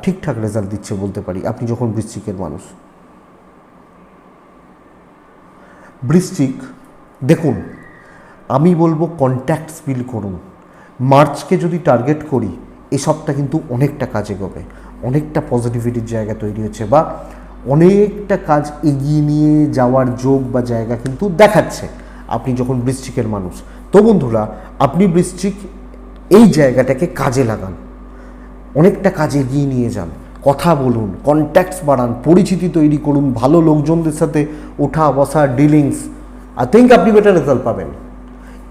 ঠিকঠাক রেজাল্ট দিচ্ছে বলতে পারি আপনি যখন বৃশ্চিকের মানুষ। বৃশ্চিক দেখুন, আমি বলবো কন্ট্যাক্টস বিল্ড করুন। মার্চকে যদি টার্গেট করি, এ সপ্তাহ কিন্তু অনেকটা কাজ এগোবে, অনেকটা পজিটিভিটির জায়গা তৈরি হচ্ছে বা অনেকটা কাজ এগিয়ে নিয়ে যাওয়ার যোগ বা জায়গা কিন্তু দেখাচ্ছে আপনি যখন বৃশ্চিকের মানুষ। তো বন্ধুরা, আপনি বৃশ্চিক এই জায়গাটাকে কাজে লাগান, অনেকটা কাজ এগিয়ে নিয়ে যান, কথা বলুন, কন্ট্যাক্টস বাড়ান, পরিচিতি তৈরি করুন, ভালো লোকজনদের সাথে ওঠা বসা, ডিলিংস, আই থিঙ্ক আপনি বেটার রেজাল্ট পাবেন।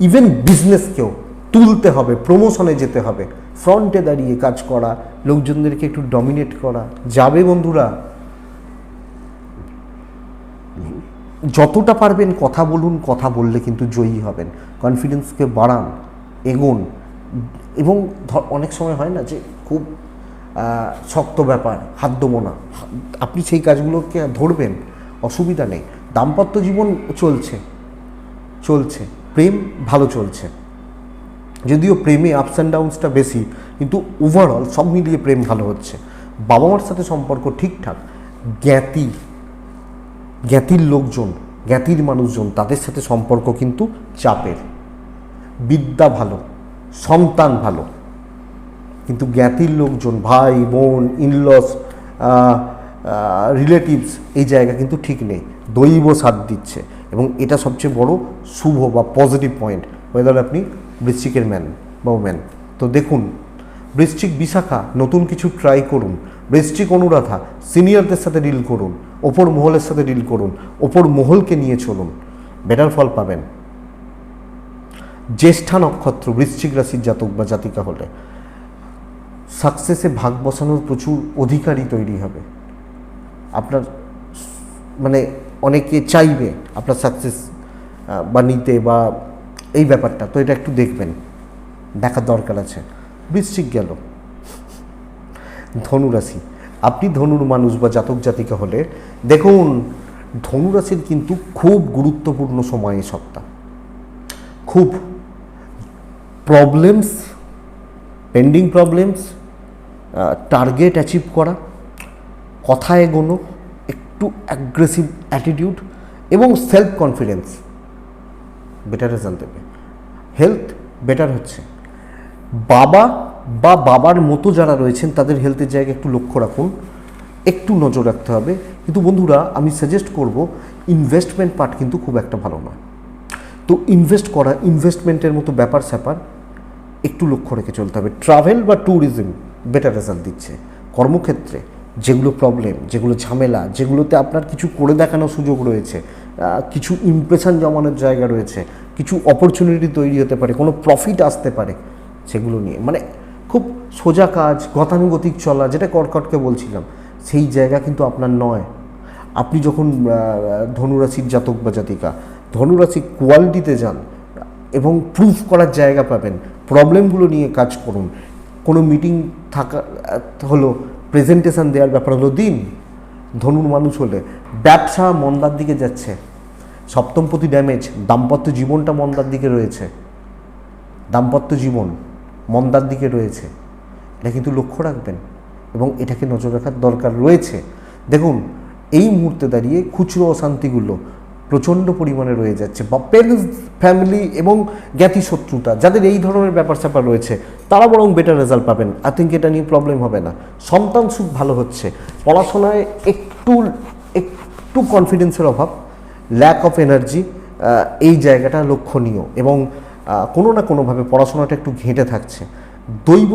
ইভেন বিজনেসকেও তুলতে হবে, প্রমোশনে যেতে হবে, ফ্রন্টে দাঁড়িয়ে কাজ করা, লোকজনদেরকে একটু ডমিনেট করা যাবে বন্ধুরা। যতটা পারবেন কথা বলুন, কথা বললে কিন্তু জয়ী হবেন। কনফিডেন্সকে বাড়ান, এগোন। এবং অনেক সময় হয় না যে খুব শক্ত ব্যাপার, হাত দেবো না, আপনি সেই কাজগুলোকে ধরবেন, অসুবিধা নেই। দাম্পত্য জীবন চলছে, প্রেম ভালো চলছে, যদিও প্রেমে আপস অ্যান্ড ডাউনসটা বেশি, কিন্তু ওভারঅল সব মিলিয়ে প্রেম ভালো হচ্ছে। বাবা মার সাথে সম্পর্ক ঠিকঠাক, জ্ঞাতির লোকজন, জ্ঞাতির মানুষজন, তাদের সাথে সম্পর্ক কিন্তু চাপের। বিদ্যা ভালো, সন্তান ভালো, কিন্তু জ্ঞাতির লোকজন, ভাই বোন, ইনলস, রিলেটিভস, এই জায়গা কিন্তু ঠিক নেই, দৈব সাথ দিচ্ছে, এবং এটা সবচেয়ে বড় শুভ বা পজিটিভ পয়েন্ট ওয়েদার আপনি বৃশ্চিকের ম্যান বা ওম্যান। তো দেখুন বৃশ্চিক বিশাখা নতুন কিছু ট্রাই করুন। বৃশ্চিক অনুরাধা সিনিয়রদের সাথে ডিল করুন, ওপর মহলের সাথে ডিল করুন, ওপর মহলকে নিয়ে চলুন, বেটার ফল পাবেন। জ্যেষ্ঠা নক্ষত্র বৃশ্চিক রাশির জাতক বা জাতিকা হলে সাকসেসে ভাগ বসানোর প্রচুর অধিকারী তৈরি হবে। আপনার মানে অনেকে চাইবে আপনার সাকসেস বা নিতে বা এই ব্যাপারটা, তো এটা একটু দেখবেন, দেখার দরকার আছে। বৃশ্চিক গেল। ধনুরাশি, আপনি ধনুর মানুষ বা জাতক জাতিকা হলে দেখুন ধনুরাশির কিন্তু খুব গুরুত্বপূর্ণ সময় এই সপ্তাহ। খুব problems, pending problems, target achieve করা, কথা এগোনো, একটু অ্যাগ্রেসিভ অ্যাটিটিউড এবং সেলফ কনফিডেন্স বেটার রেজাল্ট দেবে। হেলথ বেটার হচ্ছে। বাবা বা বাবার মতো যারা রয়েছেন তাদের হেলথের জায়গায় একটু লক্ষ্য রাখুন, একটু নজর রাখতে হবে। কিন্তু বন্ধুরা আমি সাজেস্ট করব ইনভেস্টমেন্ট পার্ট কিন্তু খুব একটা ভালো নয়। তো ইনভেস্ট করা, ইনভেস্টমেন্টের মতো ব্যাপার স্যাপার একটু লক্ষ্য রেখে চলতে হবে। ট্রাভেল বা ট্যুরিজম বেটার রেজাল্ট দিচ্ছে। কর্মক্ষেত্রে যেগুলো প্রবলেম, যেগুলো ঝামেলা, যেগুলোতে আপনার কিছু করে দেখানোর সুযোগ রয়েছে, কিছু ইমপ্রেশন জমানোর জায়গা রয়েছে, কিছু অপরচুনিটি তৈরি হতে পারে, কোনো প্রফিট আসতে পারে, সেগুলো নিয়ে মানে খুব সোজা কাজ, গতানুগতিক চলা, যেটা কর্কটকে বলছিলাম, সেই জায়গা কিন্তু আপনার নয়। আপনি যখন ধনুরাশির জাতক বা জাতিকা ধনুরাশি কোয়ালিটিতে যান এবং প্রুফ করার জায়গা পাবেন, প্রবলেমগুলো নিয়ে কাজ করুন। কোনো মিটিং থাকা হলো, প্রেজেন্টেশন দেওয়ার ব্যাপার হলো, দিন। ধনুর মানুষ হলে ব্যবসা মন্দার দিকে যাচ্ছে, সপ্তমপতি ড্যামেজ, দাম্পত্য জীবনটা মন্দার দিকে রয়েছে, দাম্পত্য জীবন মন্দার দিকে রয়েছে, এটা কিন্তু লক্ষ্য রাখবেন এবং এটাকে নজর রাখার দরকার রয়েছে। দেখুন এই মুহূর্তে দাঁড়িয়ে খুচরো অশান্তিগুলো প্রচণ্ড পরিমাণে রয়ে যাচ্ছে, বা পেরেন্টস, ফ্যামিলি এবং জ্ঞাতি শত্রুতা, যাদের এই ধরনের ব্যাপার স্যাপার রয়েছে তারা বরং বেটার রেজাল্ট পাবেন। আই থিঙ্ক এটা নিয়ে প্রবলেম হবে না। সন্তান সুখ ভালো হচ্ছে। পড়াশোনায় একটু কনফিডেন্সের অভাব, ল্যাক অফ এনার্জি, এই জায়গাটা লক্ষণীয় এবং কোনো না কোনোভাবে পড়াশোনাটা একটু ঘেঁটে থাকছে। দৈব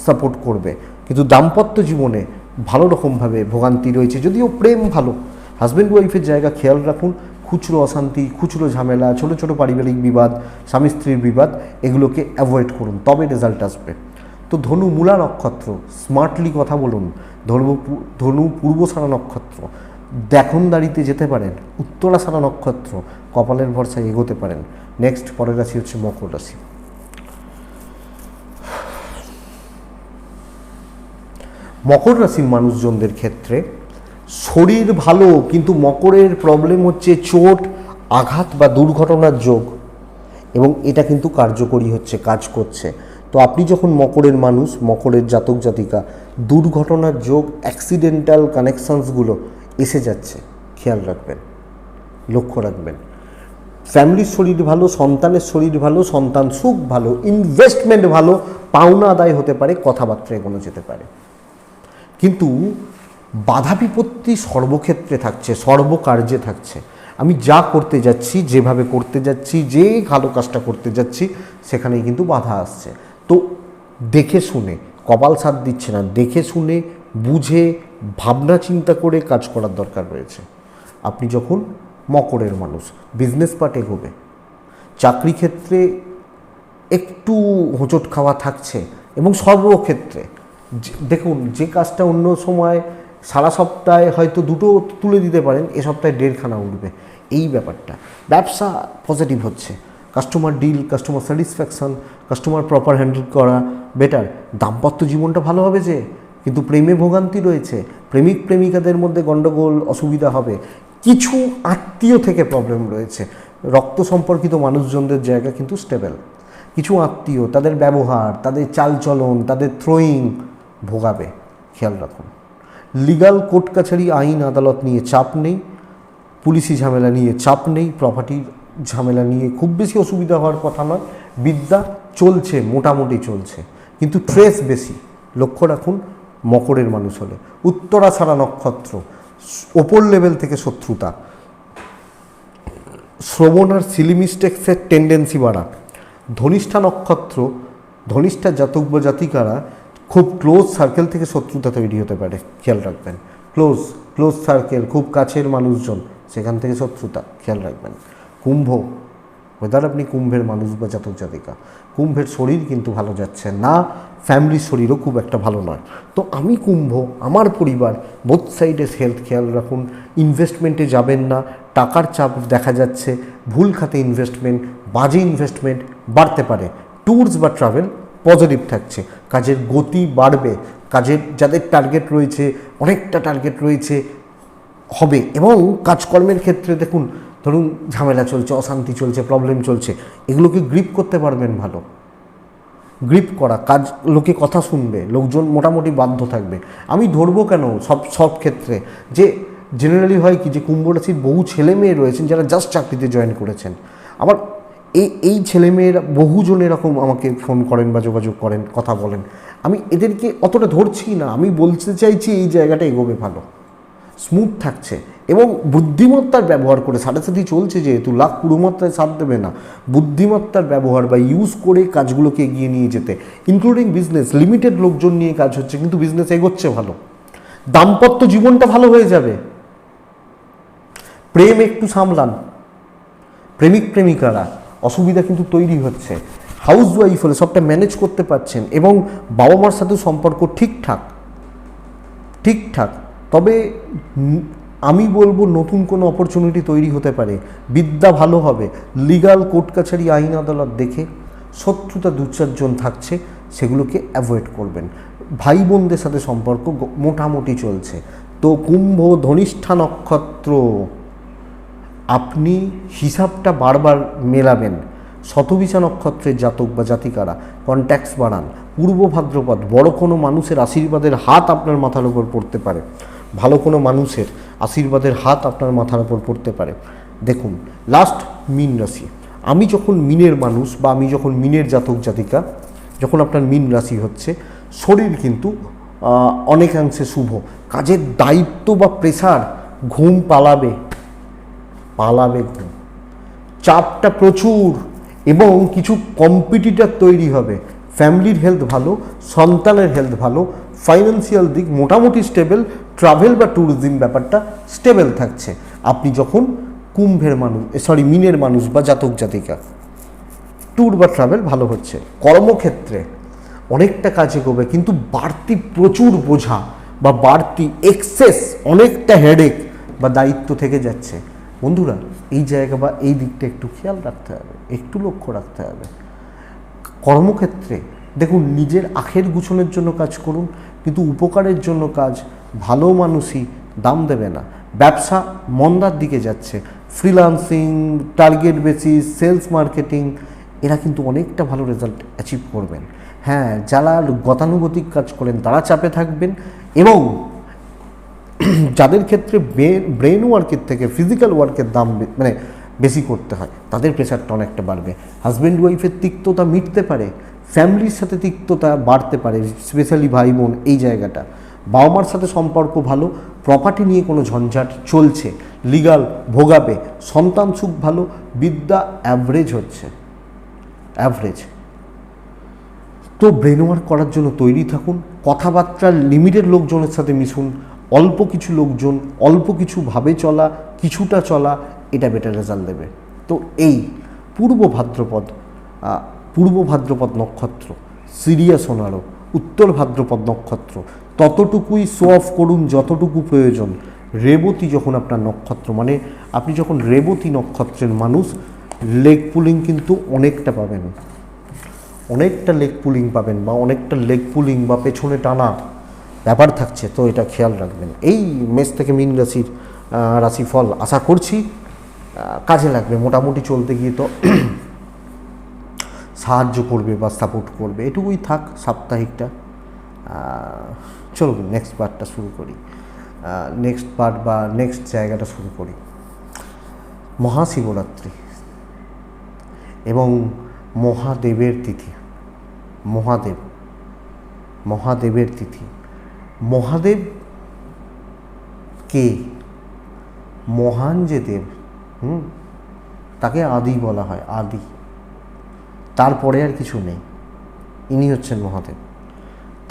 সাপোর্ট করবে, কিন্তু দাম্পত্য জীবনে ভালো রকমভাবে ভোগান্তি রয়েছে। যদিও প্রেম ভালো, হাজব্যান্ড ওয়াইফের জায়গা খেয়াল রাখুন। খুচরো অশান্তি, খুচরো ঝামেলা, ছোটো ছোটো পারিবারিক বিবাদ, স্বামী স্ত্রীর বিবাদ, এগুলোকে অ্যাভয়েড করুন, তবে রেজাল্ট আসবে। তো ধনু মূলা নক্ষত্র, স্মার্টলি কথা বলুন। ধনু পূর্বসারা নক্ষত্র, দেখনদারিতে যেতে পারেন। উত্তরাসারা নক্ষত্র, কপালের ভরসায় এগোতে পারেন। নেক্সট পরের রাশি হচ্ছে মকর রাশি। মকর রাশির মানুষজনদের ক্ষেত্রে শরীর ভালো, কিন্তু মকরের প্রবলেম হচ্ছে চোট, আঘাত বা দুর্ঘটনার যোগ, এবং এটা কিন্তু কার্যকরী হচ্ছে, কাজ করছে। তো আপনি যখন মকরের মানুষ, মকরের জাতক জাতিকা, দুর্ঘটনার যোগ, অ্যাক্সিডেন্টাল কানেকশানসগুলো এসে যাচ্ছে, খেয়াল রাখবেন, লক্ষ্য রাখবেন। ফ্যামিলির শরীর ভালো, সন্তানের শরীর ভালো, সন্তান সুখ ভালো, ইনভেস্টমেন্ট ভালো, পাওনা আদায় হতে পারে, কথাবার্তা এগোনো যেতে পারে। কিন্তু বাধা বিপত্তি সর্বক্ষেত্রে থাকছে, সর্বকার্যে থাকছে। আমি যা করতে যাচ্ছি, যেভাবে করতে যাচ্ছি, যে ভালো কাজটা করতে যাচ্ছি, সেখানেই কিন্তু বাধা আসছে। তো দেখে শুনে, কপাল সাথ দিচ্ছে না, দেখে শুনে বুঝে ভাবনা চিন্তা করে কাজ করার দরকার রয়েছে। আপনি যখন মকরের মানুষ, বিজনেস পার্ট এগোবে। চাকরি ক্ষেত্রে একটু হোঁচট খাওয়া থাকছে এবং সর্বক্ষেত্রে দেখুন, যে কাজটা অন্য সময় সারা সপ্তাহে হয়তো দুটো তুলে দিতে পারেন, এ সপ্তাহে 1.5খানা উঠবে, এই ব্যাপারটা। ব্যবসা পজিটিভ হচ্ছে, customer deal, customer satisfaction, customer proper handle করা বেটার। দাম্পত্য জীবনটা ভালো হবে যে, কিন্তু প্রেমে ভোগান্তি রয়েছে, প্রেমিক প্রেমিকাদের মধ্যে গণ্ডগোল, অসুবিধা হবে। কিছু আত্মীয় থেকে প্রবলেম রয়েছে, রক্ত সম্পর্কিত মানুষজনদের জায়গা কিন্তু স্টেবল। কিছু আত্মীয়, তাদের ব্যবহার, তাদের চালচলন, তাদের থ্রোয়িং ভোগাবে, খেয়াল রাখুন। লিগাল কোর্ট কাছারি, আইন আদালত নিয়ে চাপ নেই, পুলিশি ঝামেলা নিয়ে চাপ নেই, প্রপার্টির ঝামেলা নিয়ে খুব বেশি অসুবিধা হওয়ার কথা নয়। বিদ্যা চলছে, মোটামুটি চলছে, কিন্তু ট্রেস বেশি, লক্ষ্য রাখুন মকরের মানুষ হলে। উত্তরাষাঢ়া নক্ষত্র, ওপর লেভেল থেকে শত্রুতা, শ্রবণ আর সিলি মিস্টেক্সের টেন্ডেন্সি বাড়া। ধনিষ্ঠা নক্ষত্র, ধনিষ্ঠা জাতক বা জাতিকারা খুব ক্লোজ সার্কেল থেকে শত্রুতা তৈরি হতে পারে, খেয়াল রাখবেন। ক্লোজ সার্কেল, খুব কাছের মানুষজন, সেখান থেকে শত্রুতা, খেয়াল রাখবেন। কুম্ভ, ওয়েদার আপনি কুম্ভের মানুষ বা জাতক জাতিকা, কুম্ভের শরীর কিন্তু ভালো যাচ্ছে না, ফ্যামিলির শরীরও খুব একটা ভালো নয়। তো আমি কুম্ভ, আমার পরিবার, বোথ সাইডের হেলথ খেয়াল রাখুন। ইনভেস্টমেন্টে যাবেন না, টাকার চাপ দেখা যাচ্ছে, ভুল খাতে ইনভেস্টমেন্ট, বাজে ইনভেস্টমেন্ট বাড়তে পারে। ট্যুরস বা ট্রাভেল পজিটিভ থাকছে, কাজের গতি বাড়বে, কাজের যাদের টার্গেট রয়েছে, অনেকটা টার্গেট রয়েছে হবে। এবং কাজকর্মের ক্ষেত্রে দেখুন, ধরুন ঝামেলা চলছে, অশান্তি চলছে, প্রবলেম চলছে, এগুলোকে গ্রিপ করতে পারবেন ভালো। গ্রিপ করা কাজ, লোকে কথা শুনবে, লোকজন মোটামুটি বাধ্য থাকবে। আমি ধরবো কেন সব ক্ষেত্রে যে জেনারেলি হয় কি, যে কুম্ভ রাশির বহু ছেলে মেয়ে রয়েছেন যারা জাস্ট চাকরিতে জয়েন করেছেন। আবার এই ছেলেমেয়েরা বহুজন এরকম আমাকে ফোন করেন বা যোগাযোগ করেন, কথা বলেন। আমি এদেরকে অতটা ধরছি না, আমি বলতে চাইছি এই জায়গাটা এগোবে ভালো, স্মুথ থাকছে এবং বুদ্ধিমত্তার ব্যবহার করে, সাথে সাথেই চলছে যেহেতু, লাখ কুড়ুমাত্রায় সাথ দেবে না, বুদ্ধিমত্তার ব্যবহার বা ইউজ করে কাজগুলোকে এগিয়ে নিয়ে যেতে, ইনক্লুডিং বিজনেস। লিমিটেড লোকজন নিয়ে কাজ হচ্ছে কিন্তু বিজনেস এগোচ্ছে ভালো, দাম্পত্য জীবনটা ভালো হয়ে যাবে। প্রেম একটু সামলান, প্রেমিক প্রেমিকারা অসুবিধা কিন্তু তৈরি হচ্ছে। হাউস ওয়াইফ হলে সবটা ম্যানেজ করতে পারছেন এবং বাবা মার সাথে সম্পর্ক ঠিকঠাক। তবে আমি বলবো নতুন কোনো অপরচুনিটি তৈরি হতে পারে, বিদ্যা ভালো হবে, লিগাল কোর্ট কাছারি আইন আদালত দেখে। শত্রুতা দু চারজন থাকছে, সেগুলোকে অ্যাভয়েড করবেন। ভাই বোনদের সাথে সম্পর্ক মোটামুটি চলছে। তো কুম্ভ ধনিষ্ঠা নক্ষত্র, আপনি হিসাবটা বারবার মেলাবেন। শতবিশা নক্ষত্রের জাতক বা জাতিকারা কন্ট্যাক্টস বাড়ান। পূর্ব ভাদ্রপদ, বড় কোনো মানুষের আশীর্বাদের হাত আপনার মাথার উপর পড়তে পারে, ভালো কোনো মানুষের আশীর্বাদের হাত আপনার মাথার উপর পড়তে পারে। দেখুন লাস্ট মীন রাশি, আমি যখন মীনের মানুষ বা আমি যখন মীনের জাতক জাতিকা, যখন আপনার মীন রাশি হচ্ছে, শরীর কিন্তু অনেকাংশে শুভ। কাজের দায়িত্ব বা প্রেসার, ঘুম পালাবে ঘুম, চাপটা প্রচুর এবং কিছু কম্পিটিটর তৈরি হবে। ফ্যামিলির হেলথ ভালো, সন্তানের হেলথ ভালো, ফাইন্যান্সিয়াল দিক মোটামুটি স্টেবল, ট্রাভেল বা ট্যুরিজম ব্যাপারটা স্টেবল থাকছে। আপনি যখন মীনের মানুষ বা জাতক জাতিকা, ট্যুর বা ট্রাভেল ভালো হচ্ছে। কর্মক্ষেত্রে অনেকটা কাজ এগোবে, কিন্তু বাড়তি প্রচুর বোঝা বা বাড়তি এক্সেস, অনেকটা হেডেক বা দায়িত্ব থেকে যাচ্ছে। বন্ধুরা এই জায়গা বা এই দিকটা একটু খেয়াল রাখতে হবে, একটু লক্ষ্য রাখতে হবে। কর্মক্ষেত্রে দেখুন, নিজের আখের গুছনের জন্য কাজ করুন, কিন্তু উপকারের জন্য কাজ, ভালো মানুষই দাম দেবে না। ব্যবসা মন্দার দিকে যাচ্ছে, freelancing, target basis, sales marketing, এরা কিন্তু অনেকটা ভালো রেজাল্ট অ্যাচিভ করবেন। হ্যাঁ, যারা গতানুগতিক কাজ করেন তারা চাপে থাকবেন, এবং যাদের ক্ষেত্রে ব্রেন ওয়ার্কের থেকে ফিজিক্যাল ওয়ার্কের দাম বেশি করতে হয়, তাদের প্রেশারটা অনেকটা বাড়বে। হাজব্যান্ড ওয়াইফের তিক্ততা মিটতে পারে, ফ্যামিলির সাথে তিক্ততা বাড়তে পারে, স্পেশালি ভাই বোন এই জায়গাটা। বাবা মার সাথে সম্পর্ক ভালো, প্রপার্টি নিয়ে কোনো ঝঞ্ঝাট চলছে, লিগাল ভোগাবে, সন্তান সুখ ভালো, বিদ্যা অ্যাভারেজ হচ্ছে, অ্যাভারেজ। তো ব্রেন ওয়ার্ক করার জন্য তৈরি থাকুন, কথাবার্তা লিমিটেড লোকজনের সাথে মিশুন, অল্প কিছু লোকজন, অল্প কিছু ভাবে চলা, কিছুটা চলা, এটা বেটার রেজাল্ট দেবে। তো এই পূর্ব ভাদ্রপদ নক্ষত্র সিরিয়াস ওনারও, উত্তর ভাদ্রপদ নক্ষত্র ততটুকুই শো অফ করুন যতটুকু প্রয়োজন। রেবতী যখন আপনার নক্ষত্র, মানে আপনি যখন রেবতী নক্ষত্রের মানুষ, লেগ পুলিং কিন্তু অনেকটা পাবেন, অনেকটা লেগ পুলিং পাবেন, বা অনেকটা লেগ পুলিং বা পেছনে টানা ব্যাপার থাকছে। তো এটা খেয়াল রাখবেন। এই মেষ থেকে মীন রাশির রাশিফল আশা করছি কাজে লাগবে, মোটামুটি চলতে গিয়ে তো সাহায্য করবে বা সাপোর্ট করবে। এটুকুই থাক সাপ্তাহিকটা। চলুন নেক্সট পার্টটা শুরু করি, নেক্সট পার্ট বা নেক্সট জায়গাটা শুরু করি। মহাশিবরাত্রি এবং মহাদেবের তিথি, মহাদেবের তিথি। মহাদেব কে? মহান যে দেব, তাকে আদি বলা হয়, আদি, তারপরে আর কিছু নেই, ইনি হচ্ছেন মহাদেব।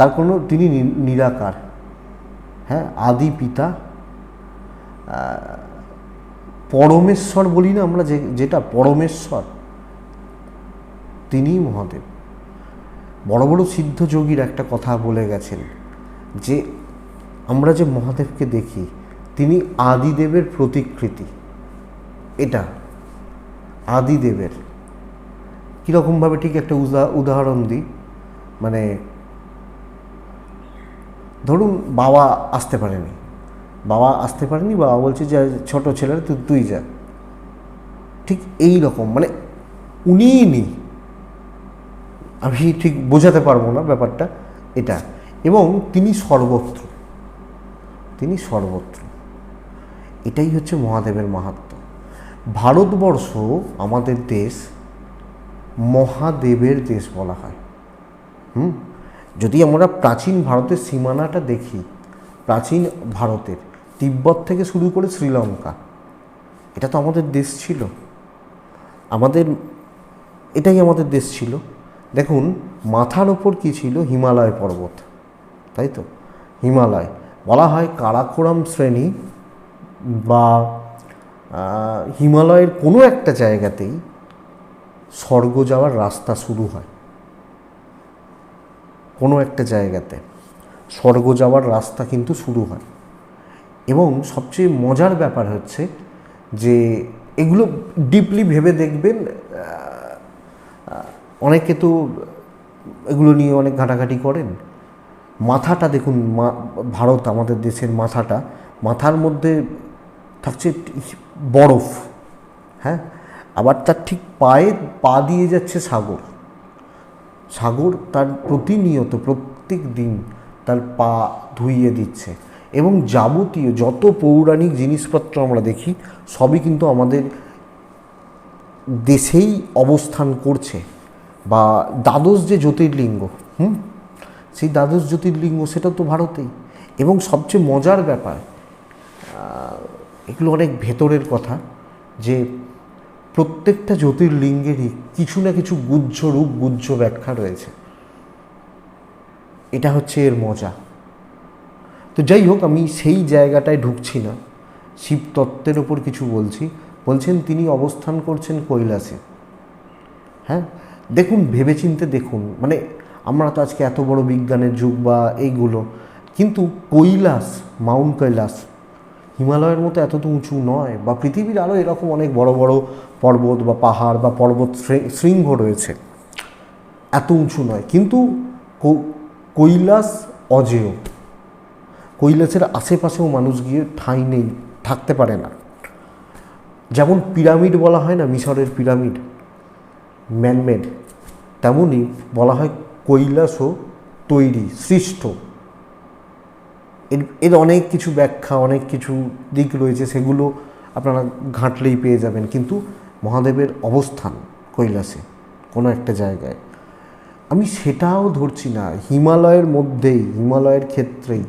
তার কোনো, তিনি নিরাকার, হ্যাঁ, আদি পিতা, পরমেশ্বর বলি না আমরা, যেটা পরমেশ্বর, তিনিই মহাদেব। বড় বড় সিদ্ধ যোগীর একটা কথা বলে গেছেন যে আমরা যে মহাদেবকে দেখি তিনি আদিদেবের প্রতিকৃতি। এটা আদিদেবের কীরকমভাবে, ঠিক একটা উদাহরণ দিই, মানে ধরুন বাবা আসতে পারেনি, বাবা বলছে যে ছোট ছেলেরা তুই যা, ঠিক এই রকম, মানে উনিই নি, আমি ঠিক বোঝাতে পারবো না ব্যাপারটা এটা। এবং তিনি সর্বত্র, এটাই হচ্ছে মহাদেবের মাহাত্ম্য। ভারতবর্ষ আমাদের দেশ মহাদেবের দেশ বলা হয়। যদি আমরা প্রাচীন ভারতের সীমানাটা দেখি, প্রাচীন ভারতের তিব্বত থেকে শুরু করে শ্রীলঙ্কা, এটা তো আমাদের দেশ ছিল, এটাই আমাদের দেশ ছিল। দেখুন মাথার ওপর কি ছিল? হিমালয় পর্বত, তাই তো। হিমালয় বলা হয় কারাকোরাম শ্রেণী বা হিমালয়ের কোনো একটা জায়গাতেই স্বর্গ যাওয়ার রাস্তা শুরু হয়। কোনো একটা জায়গাতে স্বর্গ যাওয়ার রাস্তা কিন্তু শুরু হয়। এবং সবচেয়ে মজার ব্যাপার হচ্ছে যে এগুলো ডিপলি ভেবে দেখবেন, অনেকে তো এগুলো নিয়ে অনেক ঘাটাঘাটি করেন। মাথাটা দেখুন, ভারত আমাদের দেশের মাথার মধ্যে থাকছে বরফ, হ্যাঁ, আবার তার ঠিক পা দিয়ে যাচ্ছে সাগর তার প্রতিনিয়ত প্রত্যেক দিন তার পা ধুইয়ে দিচ্ছে। এবং যাবতীয় যত পৌরাণিক জিনিসপত্র আমরা দেখি সবই কিন্তু আমাদের দেশেই অবস্থান করছে। বা দ্বাদশ যে জ্যোতির্লিঙ্গ, সেই দ্বাদশ জ্যোতির্লিঙ্গ সেটা তো ভারতেই। এবং সবচেয়ে মজার ব্যাপার, এগুলো অনেক ভেতরের কথা, যে প্রত্যেকটা জ্যোতির্লিঙ্গেরই কিছু না কিছু গুহ্য রূপ, গুহ্য ব্যাখ্যা রয়েছে। এটা হচ্ছে এর মজা। তো যাই হোক, আমি সেই জায়গাটায় ঢুকছি না, শিবতত্ত্বের ওপর কিছু বলছেন তিনি অবস্থান করছেন কৈলাসে। হ্যাঁ, দেখুন ভেবেচিন্তে দেখুন, মানে আমরা তো আজকে এত বড় বিজ্ঞানের যুগ বা এইগুলো, কিন্তু কৈলাস, মাউন্ট কৈলাস হিমালয়ের মতো এত তো উঁচু নয়, বা পৃথিবীর আরও এরকম অনেক বড় বড় পর্বত বা পাহাড় বা পর্বত শৃঙ্গ রয়েছে, এত উঁচু নয়। কিন্তু কৈলাস অজেয়, কৈলাসের আশেপাশেও মানুষ গিয়ে ঠাঁই নেই, থাকতে পারে না। যেমন পিরামিড বলা হয় না, মিশরের পিরামিড ম্যানমেড, তেমনই বলা হয় কৈলাসও তৈরি, সৃষ্ট। এর অনেক কিছু ব্যাখ্যা, অনেক কিছু দিক রয়েছে, সেগুলো আপনারা ঘাঁটলেই পেয়ে যাবেন। কিন্তু মহাদেবের অবস্থান কৈলাসে কোনো একটা জায়গায়, আমি সেটাও ধরছি না, হিমালয়ের মধ্যেই, হিমালয়ের ক্ষেত্রেই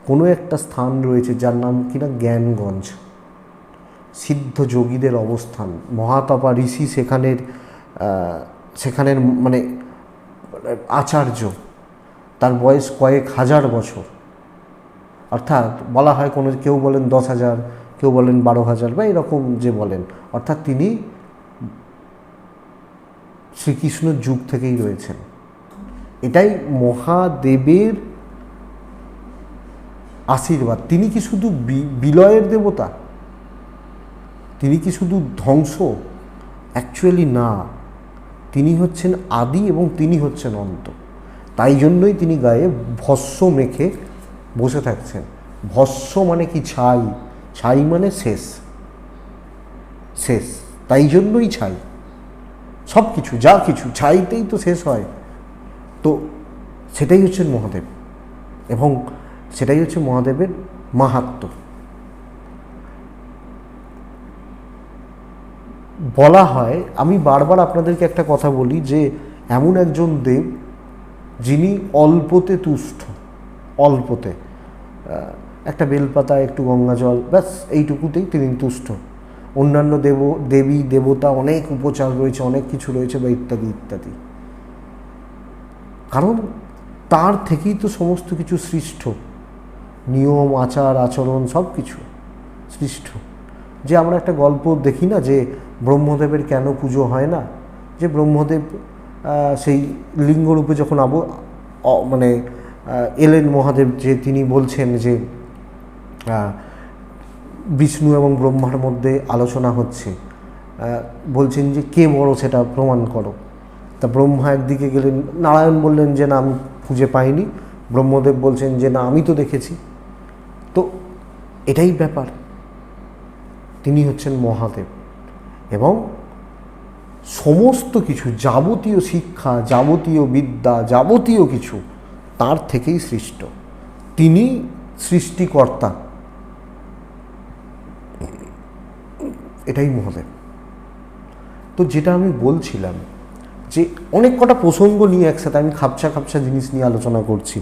কোনো একটা স্থান রয়েছে যার নাম কিনা জ্ঞানগঞ্জ, সিদ্ধ যোগীদের অবস্থান। মহাতপা ঋষি সেখানের মানে আচার্য, তার বয়স কয়েক হাজার বছর। অর্থাৎ বলা হয় কেউ বলেন 10,000, কেউ বলেন 12,000 বা এরকম যে বলেন, অর্থাৎ তিনি শ্রীকৃষ্ণের যুগ থেকেই রয়েছেন। এটাই মহাদেবের আশীর্বাদ। তিনি কি শুধু বিলয়ের দেবতা? তিনি কি শুধু ধ্বংস? অ্যাকচুয়ালি না, তিনি হচ্ছেন আদি এবং তিনি হচ্ছেন অন্ত। তাই জন্যই তিনি গায়ে ভস্ম মেখে বসে থাকছেন। ভস্ম মানে কি? ছাই মানে শেষ, তাই জন্যই ছাই। সব কিছু, যা কিছু ছাইতেই তো শেষ হয়। তো সেটাই হচ্ছেন মহাদেব, এবং সেটাই হচ্ছে মহাদেবের মাহাত্ম্য। বলা হয়, আমি বারবার আপনাদেরকে একটা কথা বলি, যে এমন একজন দেব যিনি অল্পতে তুষ্ট, অল্পতে একটা বেলপাতা, একটু গঙ্গা জল, ব্যাস এইটুকুতেই তিনি তুষ্ট। অন্যান্য দেবী দেবতা অনেক উপচার রয়েছে, অনেক কিছু রয়েছে, বা ইত্যাদি ইত্যাদি। কারণ তার থেকেই তো সমস্ত কিছু সৃষ্ট, নিয়ম আচার আচরণ সব কিছু সৃষ্ট। যে আমরা একটা গল্প দেখি না, যে ব্রহ্মদেবের কেন পুজো হয় না, যে ব্রহ্মদেব সেই লিঙ্গরূপে যখন মানে এলেন মহাদেব, যে তিনি বলছেন যে বিষ্ণু এবং ব্রহ্মার মধ্যে আলোচনা হচ্ছে, বলছেন যে কে বড় সেটা প্রমাণ করো। তা ব্রহ্মা একদিকে গেলেন, নারায়ণ বললেন যে না আমি খুঁজে পাইনি, ব্রহ্মদেব বলছেন যে না আমি তো দেখেছি। তো এটাই ব্যাপার, তিনি হচ্ছেন মহাদেব এবং সমস্ত কিছু, যাবতীয় শিক্ষা, যাবতীয় বিদ্যা, যাবতীয় কিছু তার থেকেই সৃষ্ট। তিনি সৃষ্টিকর্তা, এটাই মহাদেব। তো যেটা আমি বলছিলাম যে অনেক কটা প্রসঙ্গ নিয়ে একসাথে আমি খাপছা খাপছা জিনিস নিয়ে আলোচনা করছি।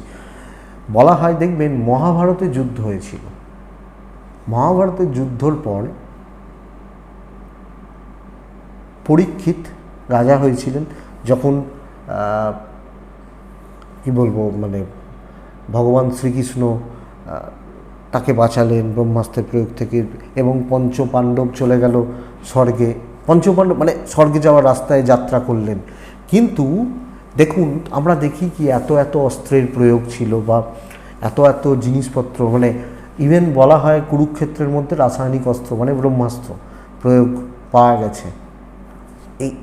বলা হয় দেখবেন মহাভারতে যুদ্ধ হয়েছিল, মহাভারতের যুদ্ধর পর পরীক্ষিত রাজা হয়েছিলেন, যখন কি বলবো মানে ভগবান শ্রীকৃষ্ণ তাকে বাঁচালেন ব্রহ্মাস্ত্রের প্রয়োগ থেকে, এবং পঞ্চপাণ্ডব চলে গেল স্বর্গে। পঞ্চপাণ্ডব মানে স্বর্গে যাওয়ার রাস্তায় যাত্রা করলেন। কিন্তু দেখুন আমরা দেখি কি এত এত অস্ত্রের প্রয়োগ ছিল, বা এত এত জিনিসপত্র, মানে ইভেন বলা হয় কুরুক্ষেত্রের মধ্যে রাসায়নিক অস্ত্র মানে ব্রহ্মাস্ত্র প্রয়োগ পাওয়া গেছে।